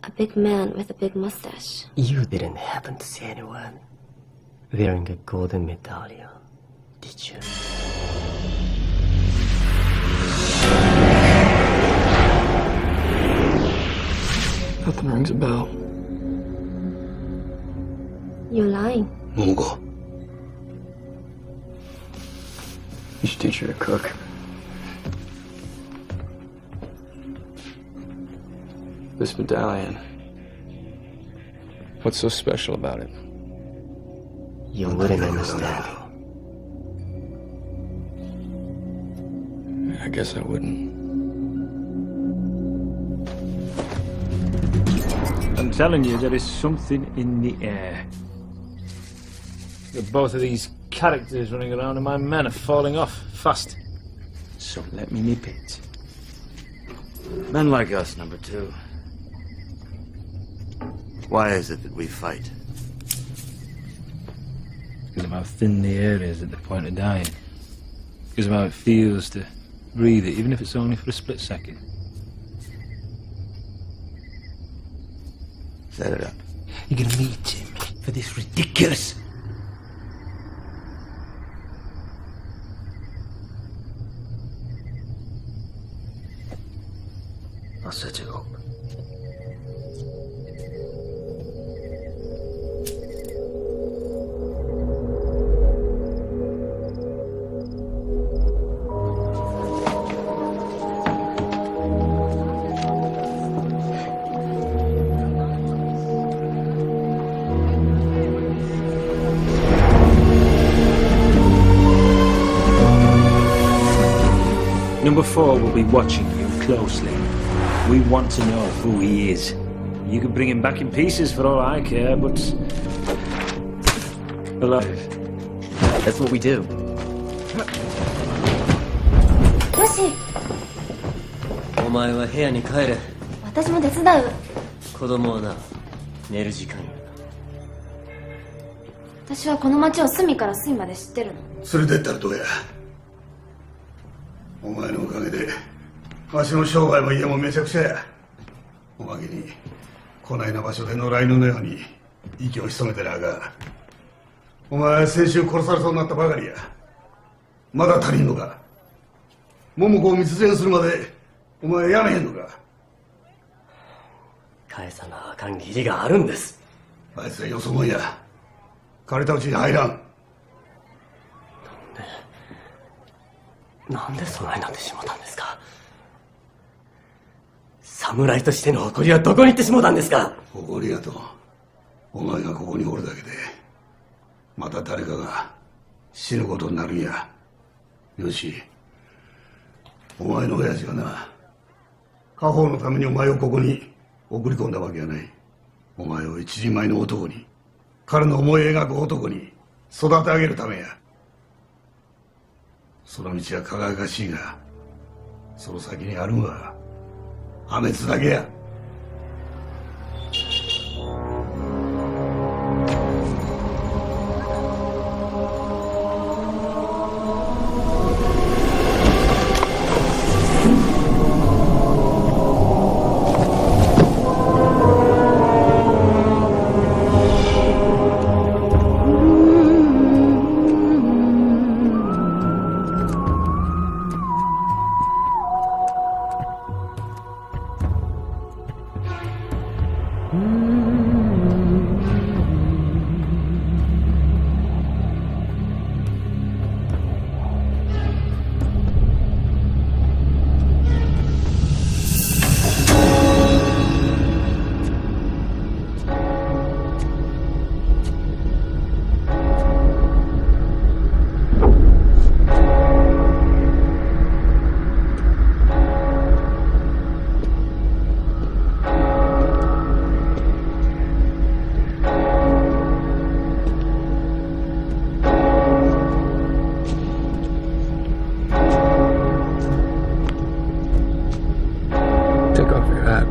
A big man with a big mustache. You didn't happen to see anyone wearing a golden medallion, did you? Nothing rings a bell. You're lying. Momoko. You should teach her to cook. This medallion. What's so special about it? You wouldn't understand. I guess I wouldn't. I'm telling you, there is something in the air. Both of these characters running around and my men are falling off fast. So let me nip it. Men like us, number two. Why is it that we fight? Because of how thin the air is at the point of dying. Because of how it feels to breathe it, even if it's only for a split second. Set it up. You're gonna meet him for this ridiculous... I'll set you up. Number 4 will be watching you closely. We want to know who he is. You can bring him back in pieces for all I care, but... alive. That's what we do. よし、お前は部屋に帰れ。私も手伝う。子供はな、寝る時間よ。私はこの町を隅から隅まで知ってるの。連れてったらどうや。お前のおかげでわしの商売も家もめちゃくちゃや。おまけにこないな場所で野良犬のように息を潜めてなあかん。お前先週殺されそうになったばかりや。まだ足りんのか。桃子を密前するまでお前やめへんのか。返さなあかん義理があるんです。あいつはよそもんや。借りたうちに入らん。なんでそないなってしもたんですか。侍としての誇りはどこに行ってしもたんですか。誇りやとお前がここにおるだけでまた誰かが死ぬことになるんや。よし、お前の親父がな、家宝のためにお前をここに送り込んだわけやない。お前を一人前の男に、彼の思い描く男に育て上げるためや。その道は輝かしいが、その先にあるんは破滅だけや。Take off your hat.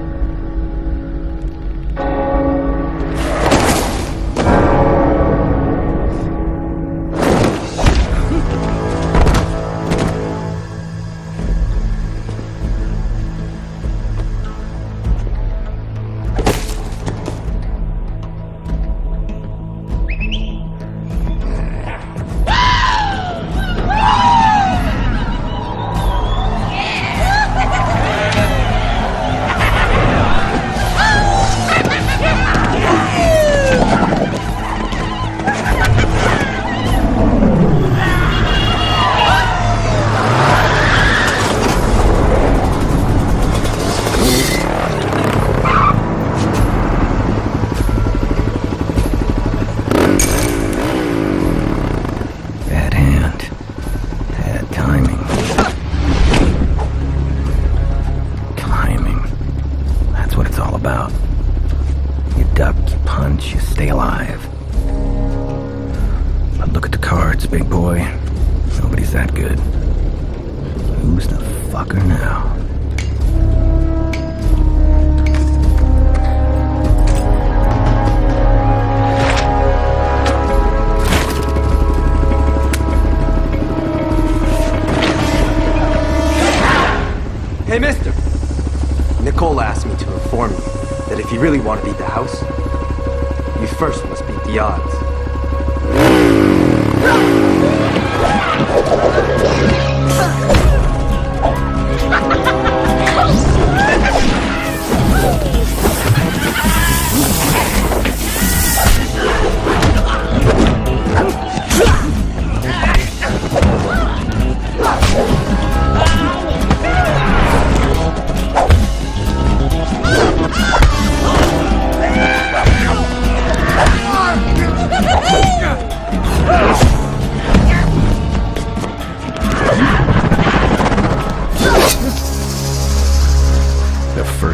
Big boy. Nobody's that good. Who's the fucker now? Hey, mister! Nicole asked me to inform you that if you really want to beat the house, you first must beat the odds.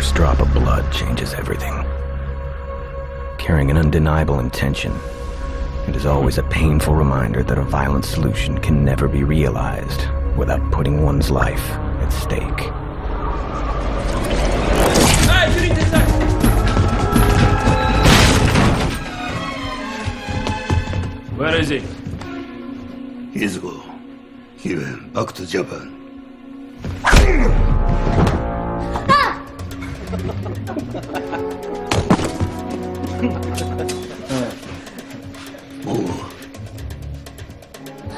first drop of blood changes everything. Carrying an undeniable intention, it is always a painful reminder that a violent solution can never be realized without putting one's life at stake. Where is he? Years ago, he went back to Japan. Move.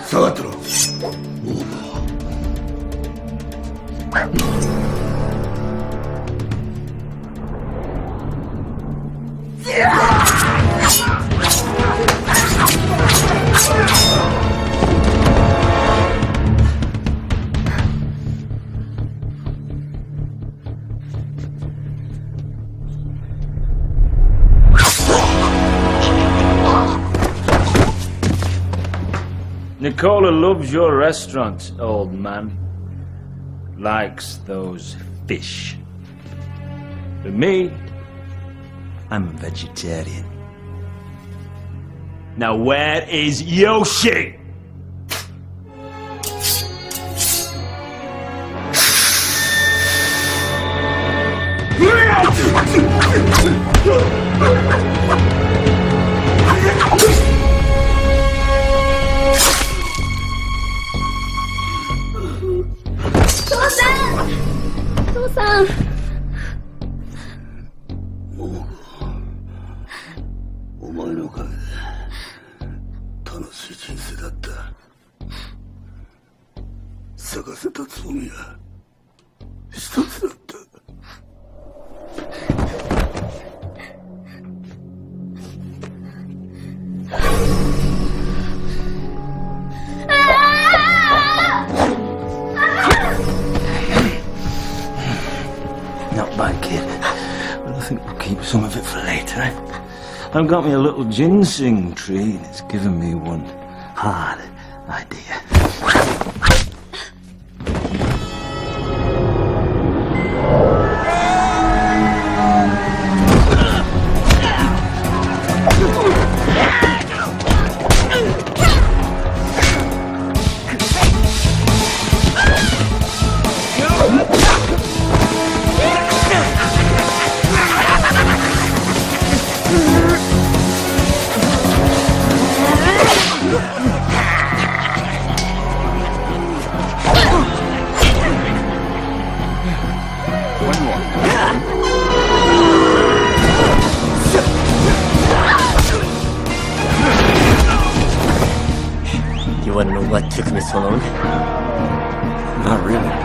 Sagatro. Move. Nicola loves your restaurant, old man. Likes those fish. For me, I'm a vegetarian. Now where is Yoshi? Not bad, kid. But I think we'll keep some of it for later. I've got me a little ginseng tree, and it's given me one hard idea. You wanna know what took me so long? Not really.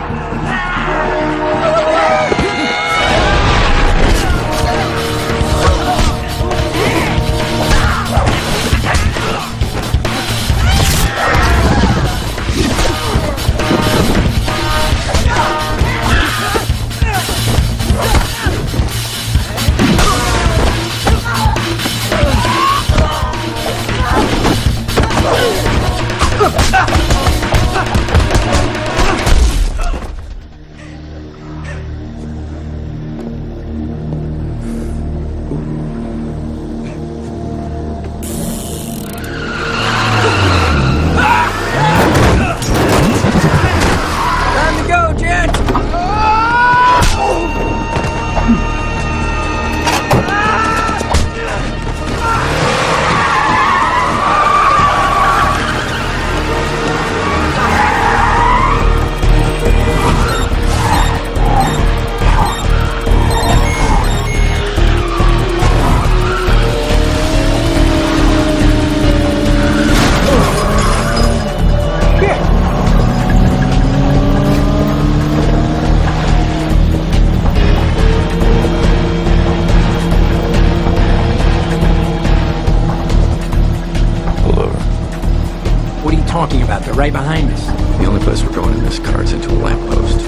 Talking about? They're right behind us. The only place we're going in this car is into a lamppost.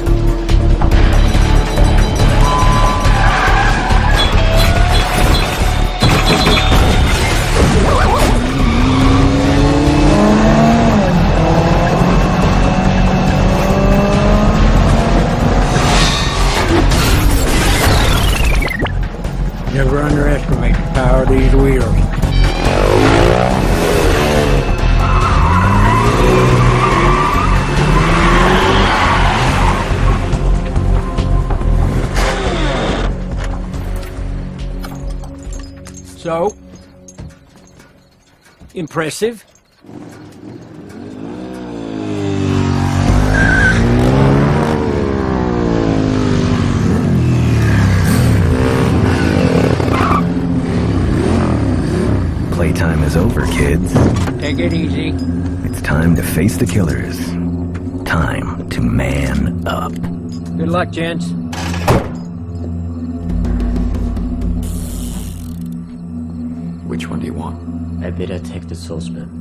power these wheels. So, impressive? Playtime is over, kids. Take it easy. It's time to face the killers. Time to man up. Good luck, gents. Which one do you want? I better take the saucepan.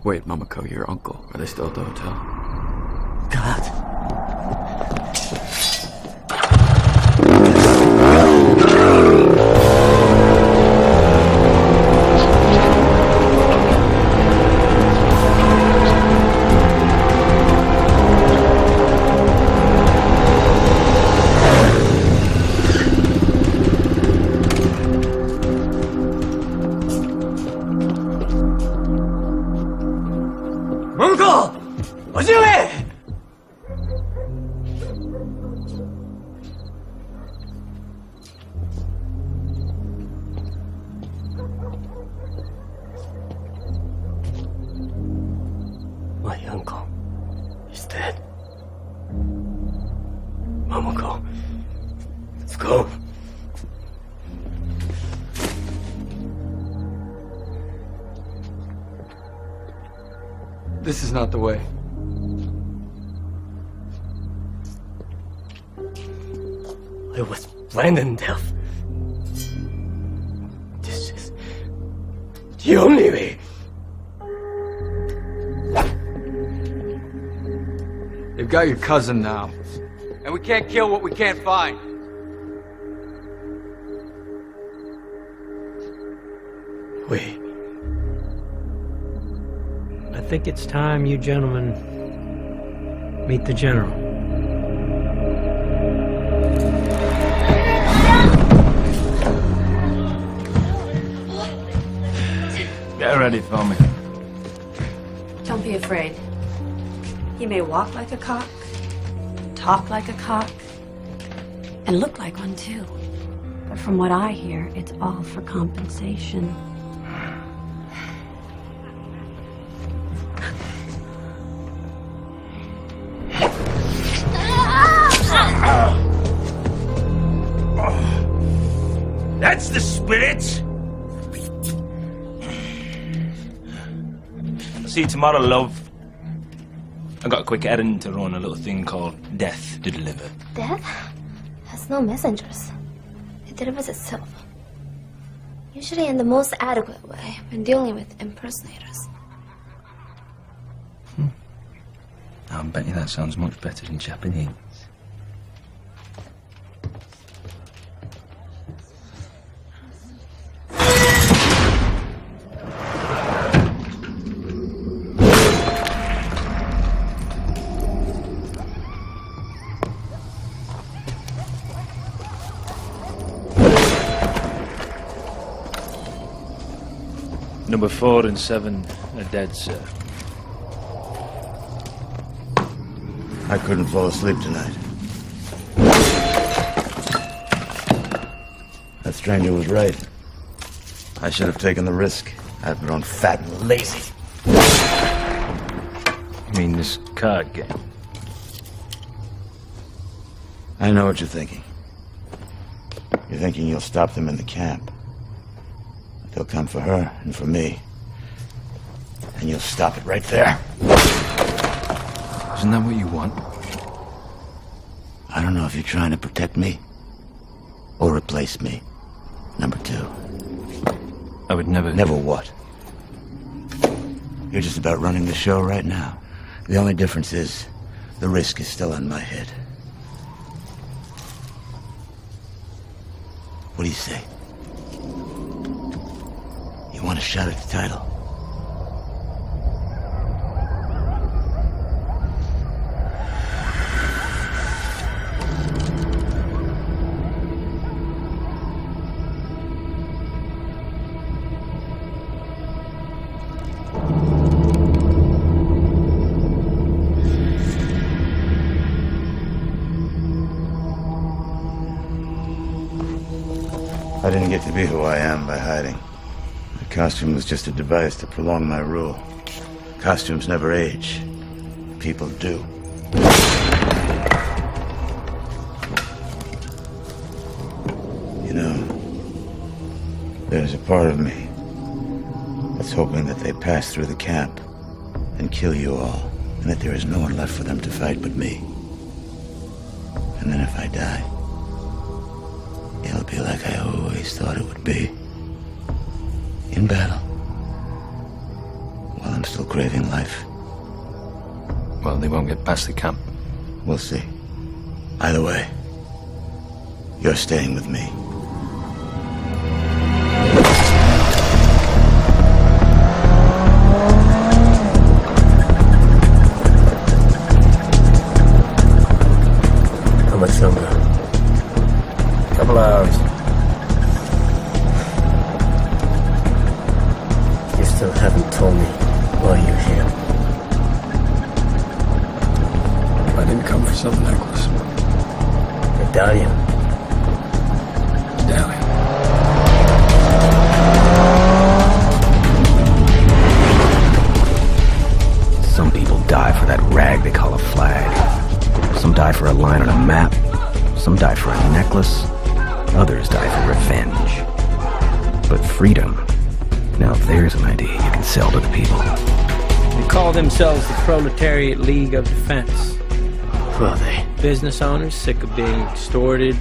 Wait, Momoko, your uncle. Are they still at the hotel? God. Uncle! おじ上! My uncle is dead. Momoko, let's go. This is not the way. I was Brandon Delph. This is the only way. They've got your cousin now. And we can't kill what we can't find. Wait. I think it's time you gentlemen meet the general. Get ready for me. Don't be afraid. He may walk like a cock, talk like a cock, and look like one too. But from what I hear, it's all for compensation. That's the spirit! See you tomorrow, love. I got a quick errand to run, a little thing called Death to deliver. Death has no messengers. It delivers itself. Usually in the most adequate way when dealing with impersonators. I bet you that sounds much better in Japanese. Number 4 and 7 are dead, sir. I couldn't fall asleep tonight. That stranger was right. I should have taken the risk. I've grown fat and lazy. You mean this card game? I know what you're thinking. You're thinking you'll stop them in the camp. They'll come for her and for me. And you'll stop it right there. Isn't that what you want? I don't know if you're trying to protect me or replace me. Number 2. I would never... Never what? You're just about running the show right now. The only difference is the risk is still on my head. What do you say? You want a shot at the title? I didn't get to be who I am by hiding. The costume was just a device to prolong my rule. Costumes never age. People do. You know, there's a part of me that's hoping that they pass through the camp and kill you all, and that there is no one left for them to fight but me. And then if I die, it'll be like I always thought it would be. In battle. While men still craving life. Well, they won't get past the camp. We'll see. Either way, you're staying with me. How much longer? Couple of hours. You still haven't told me why you're here. I didn't come for some necklace. Medallion. Medallion. Some people die for that rag they call a flag. Some die for a line on a map. Some die for a necklace. Others die for revenge. But freedom, now there's an idea you can sell to the people. They call themselves the Proletariat League of Defense. Who are they? Business owners sick of being extorted,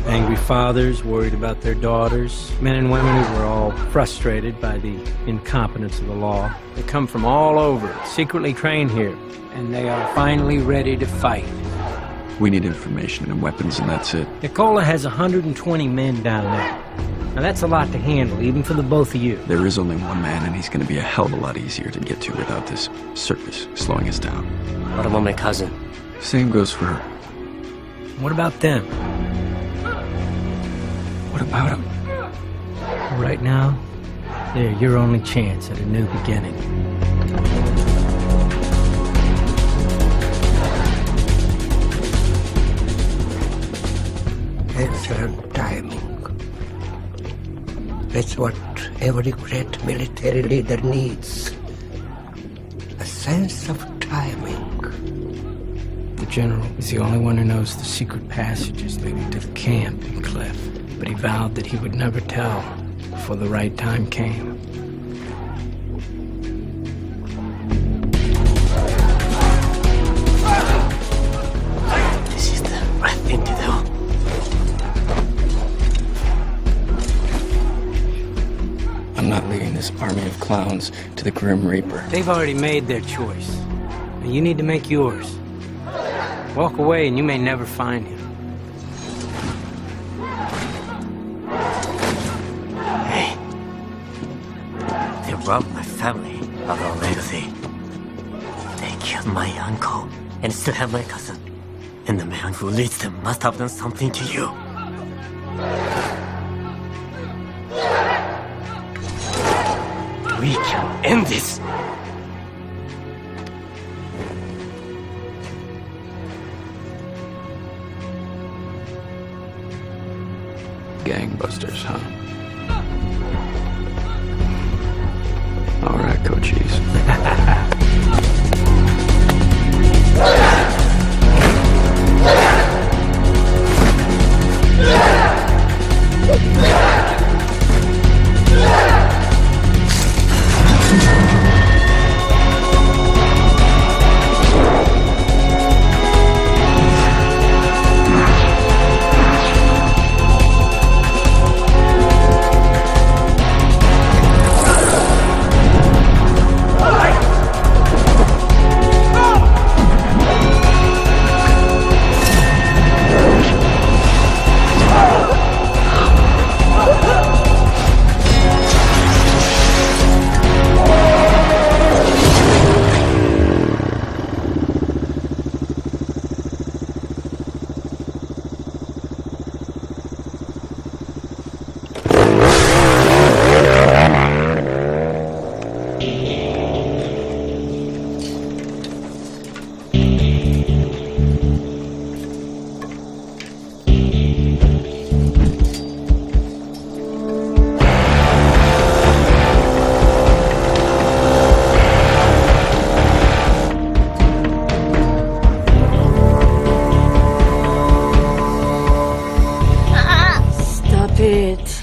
angry fathers worried about their daughters, men and women who were all frustrated by the incompetence of the law. They come from all over, secretly trained here, and they are finally ready to fight. We need information and weapons, and that's it. Nicola has 120 men down there. Now that's a lot to handle, even for the both of you. There is only one man, and he's going to be a hell of a lot easier to get to without this circus slowing us down. What about my cousin? Same goes for her. What about them? What about him? Right now, they're your only chance at a new beginning. Excellent timing. That's what every great military leader needs. A sense of timing. The general is the only one who knows the secret passages leading to the camp in Cliff, but he vowed that he would never tell before the right time came. This is the right thing to do. I'm not leading this army of clowns to the Grim Reaper. They've already made their choice. Now you need to make yours. Walk away and you may never find him. Hey. They robbed my family of our legacy. They killed my uncle and still have my cousin. And the man who leads them must have done something to you. We can end this. Gangbusters, huh? All right, Cochise.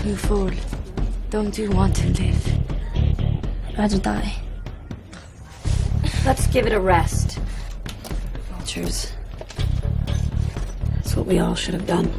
You fool. Don't you want to live? Rather die. Let's give it a rest. Vultures. That's what we all should have done.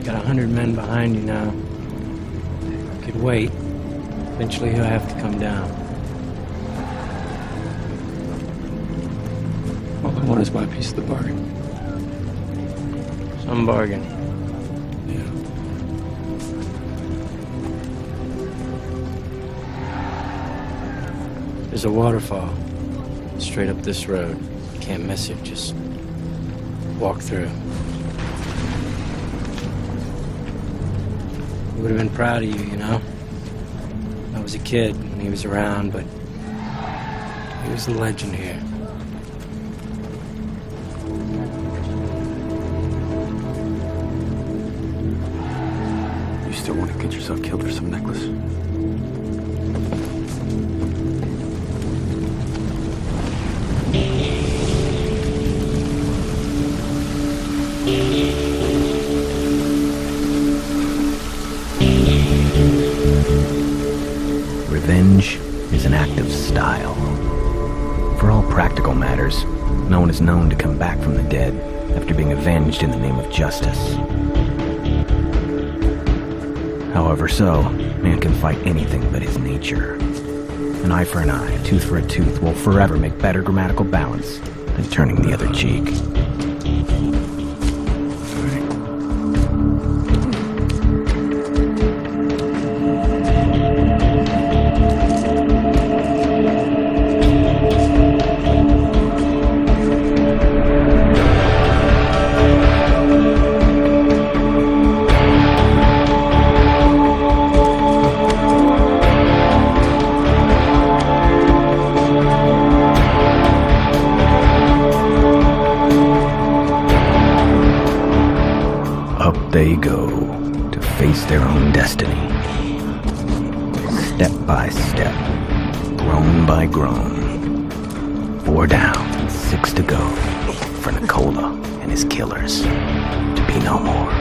Got 100 men behind you now. Could wait. Eventually he'll have to come down. All I want is my piece of the bargain. Some bargain. Yeah. There's a waterfall straight up this road. You can't miss it. Just walk through. He would have been proud of you, you know? I was a kid when he was around, but he was the legend here. You still want to get yourself killed for some necklace? Revenge is an act of style. For all practical matters, no one is known to come back from the dead after being avenged in the name of justice. However so, man can fight anything but his nature. An eye for an eye, tooth for a tooth will forever make better grammatical balance than turning the other cheek. They go to face their own destiny. Step by step, groan by groan. 4 down, 6 to go for Nicola and his killers to be no more.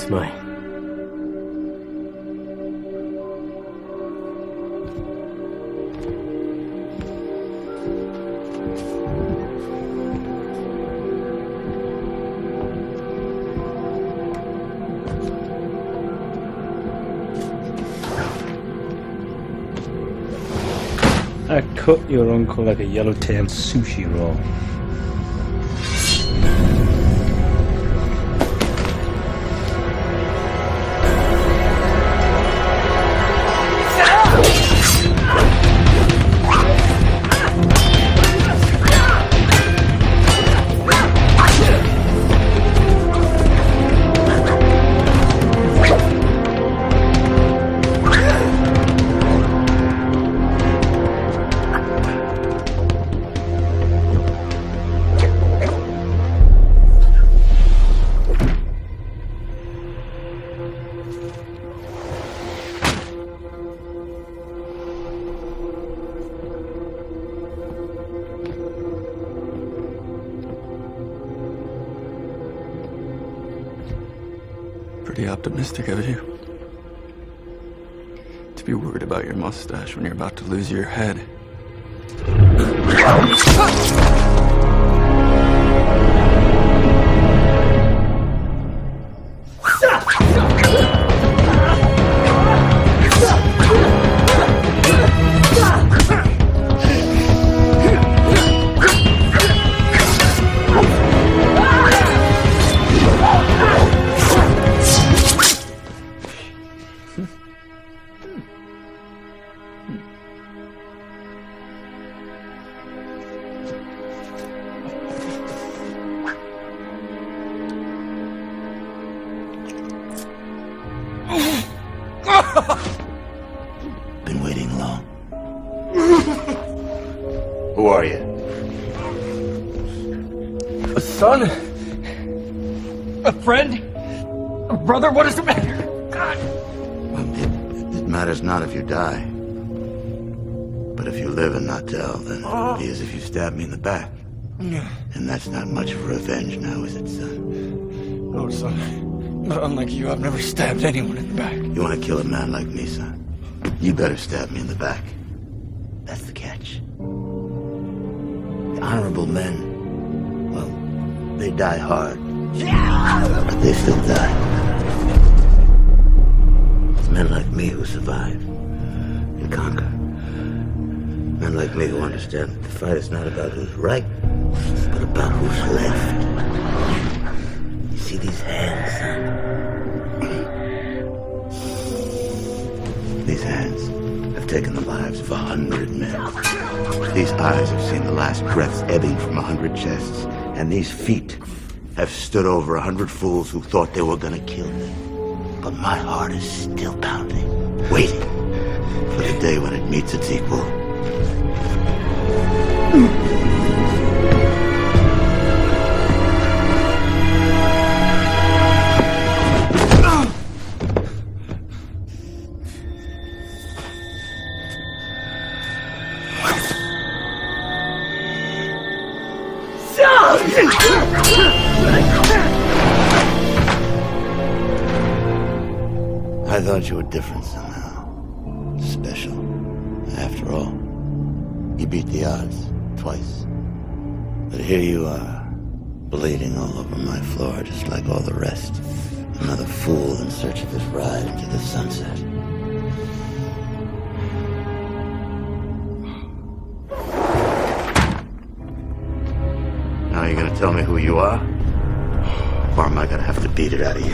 mine. I cut your uncle like a yellow-tailed sushi roll. Pretty optimistic of you. To be worried about your mustache when you're about to lose your head. Been waiting long. Who are you? A son? A friend? A brother? What does it matter? God! It matters not if you die. But if you live and not tell, then it'll be as if you stabbed me in the back. And that's not much of revenge now, is it, son? No, son. But unlike you, I've never stabbed anyone in the back. You want to kill a man like me, son? You better stab me in the back. That's the catch. The honorable men, well, they die hard. But they still die. It's men like me who survive and conquer. Men like me who understand that the fight is not about who's right, but about who's left. You see these hands, son? These hands have taken the lives of 100 men. These eyes have seen the last breaths ebbing from 100 chests. And these feet have stood over 100 fools who thought they were gonna kill me. But my heart is still pounding, waiting for the day when it meets its equal. I thought you were different somehow. Special. After all, you beat the odds twice. But here you are, bleeding all over my floor just like all the rest. Another fool in search of his ride into the sunset. Now you're gonna tell me who you are? Or am I gonna have to beat it out of you?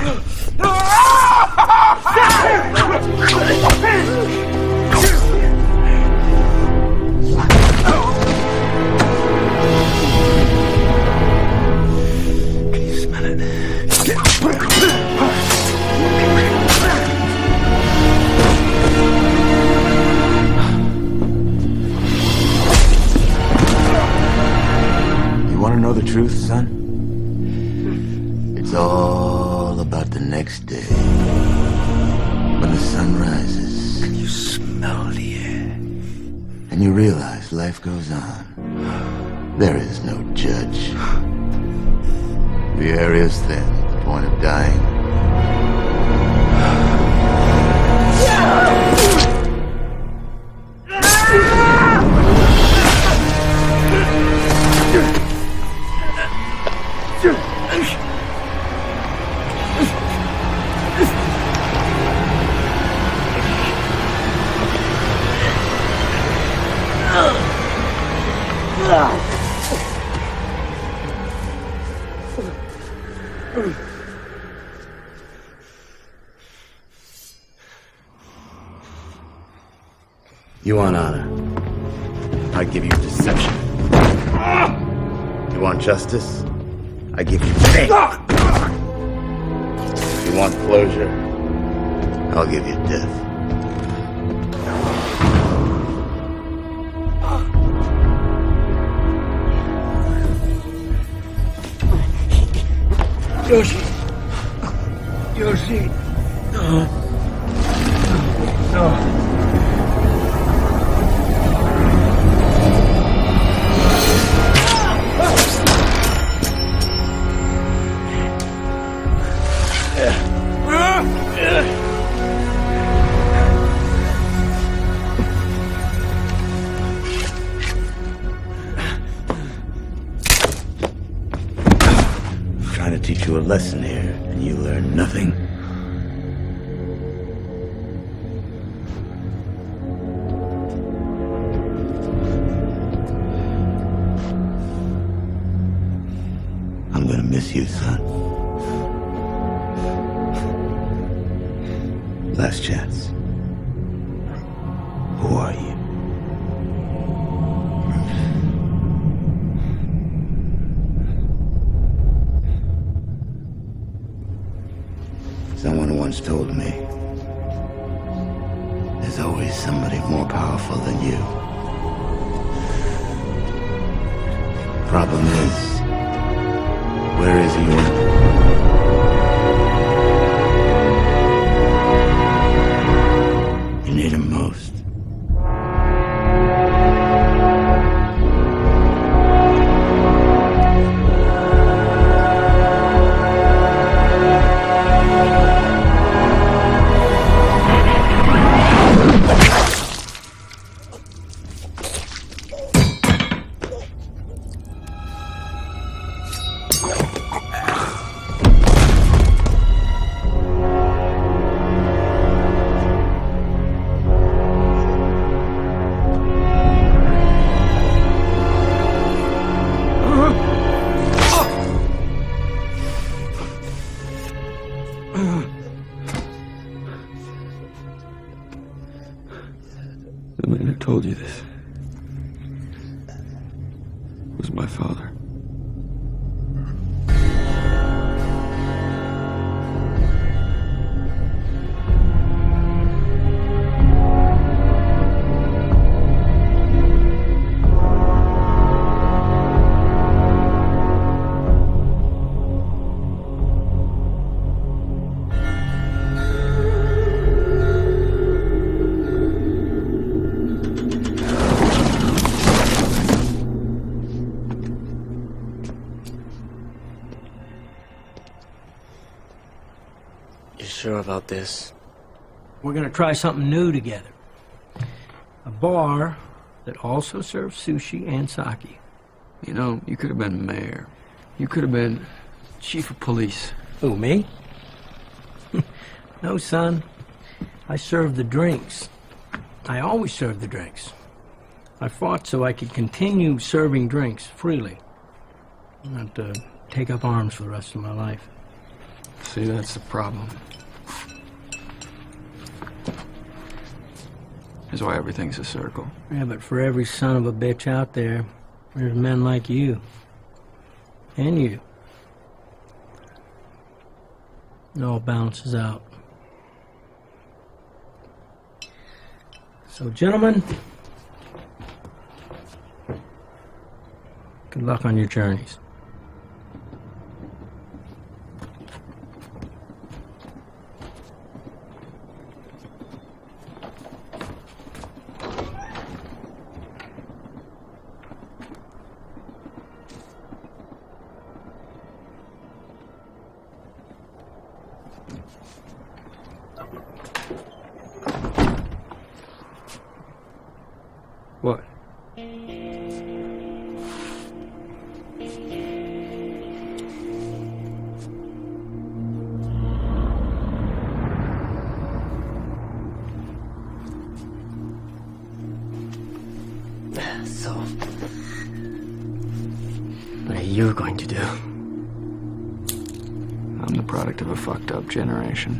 Can you smell it? You want to know the truth, son? It's all about the next day. When the sun rises. And you smell the air. And you realize life goes on. There is no judge. The air is thin at the point of dying. You want honor? I give you deception. You want justice? I give you faith. You want closure? I'll give you death. Yoshi. Yoshi. No. No. Trying to teach you a lesson here, and you learn nothing. I'm gonna miss you, son. Last chance. Who are you? Someone once told me, there's always somebody more powerful than you. Problem is, where is he? You need him most. The man who told you this was my father. You sure about this? We're gonna try something new together. A bar that also serves sushi and sake. You know, you could have been mayor. You could have been chief of police. Who, me? No, son. I serve the drinks. I always serve the drinks. I fought so I could continue serving drinks freely. Not take up arms for the rest of my life. See, that's the problem. That's why everything's a circle. Yeah, but for every son of a bitch out there, there's men like you. And you. It all balances out. So, gentlemen, good luck on your journeys. What? So, what are you going to do? I'm the product of a fucked up generation.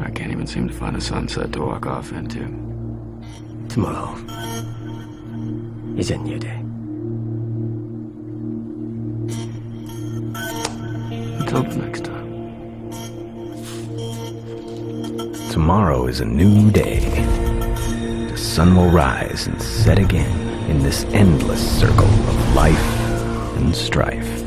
I can't even seem to find a sunset to walk off into. Tomorrow is a new day. Until the next time. Tomorrow is a new day. The sun will rise and set again in this endless circle of life and strife.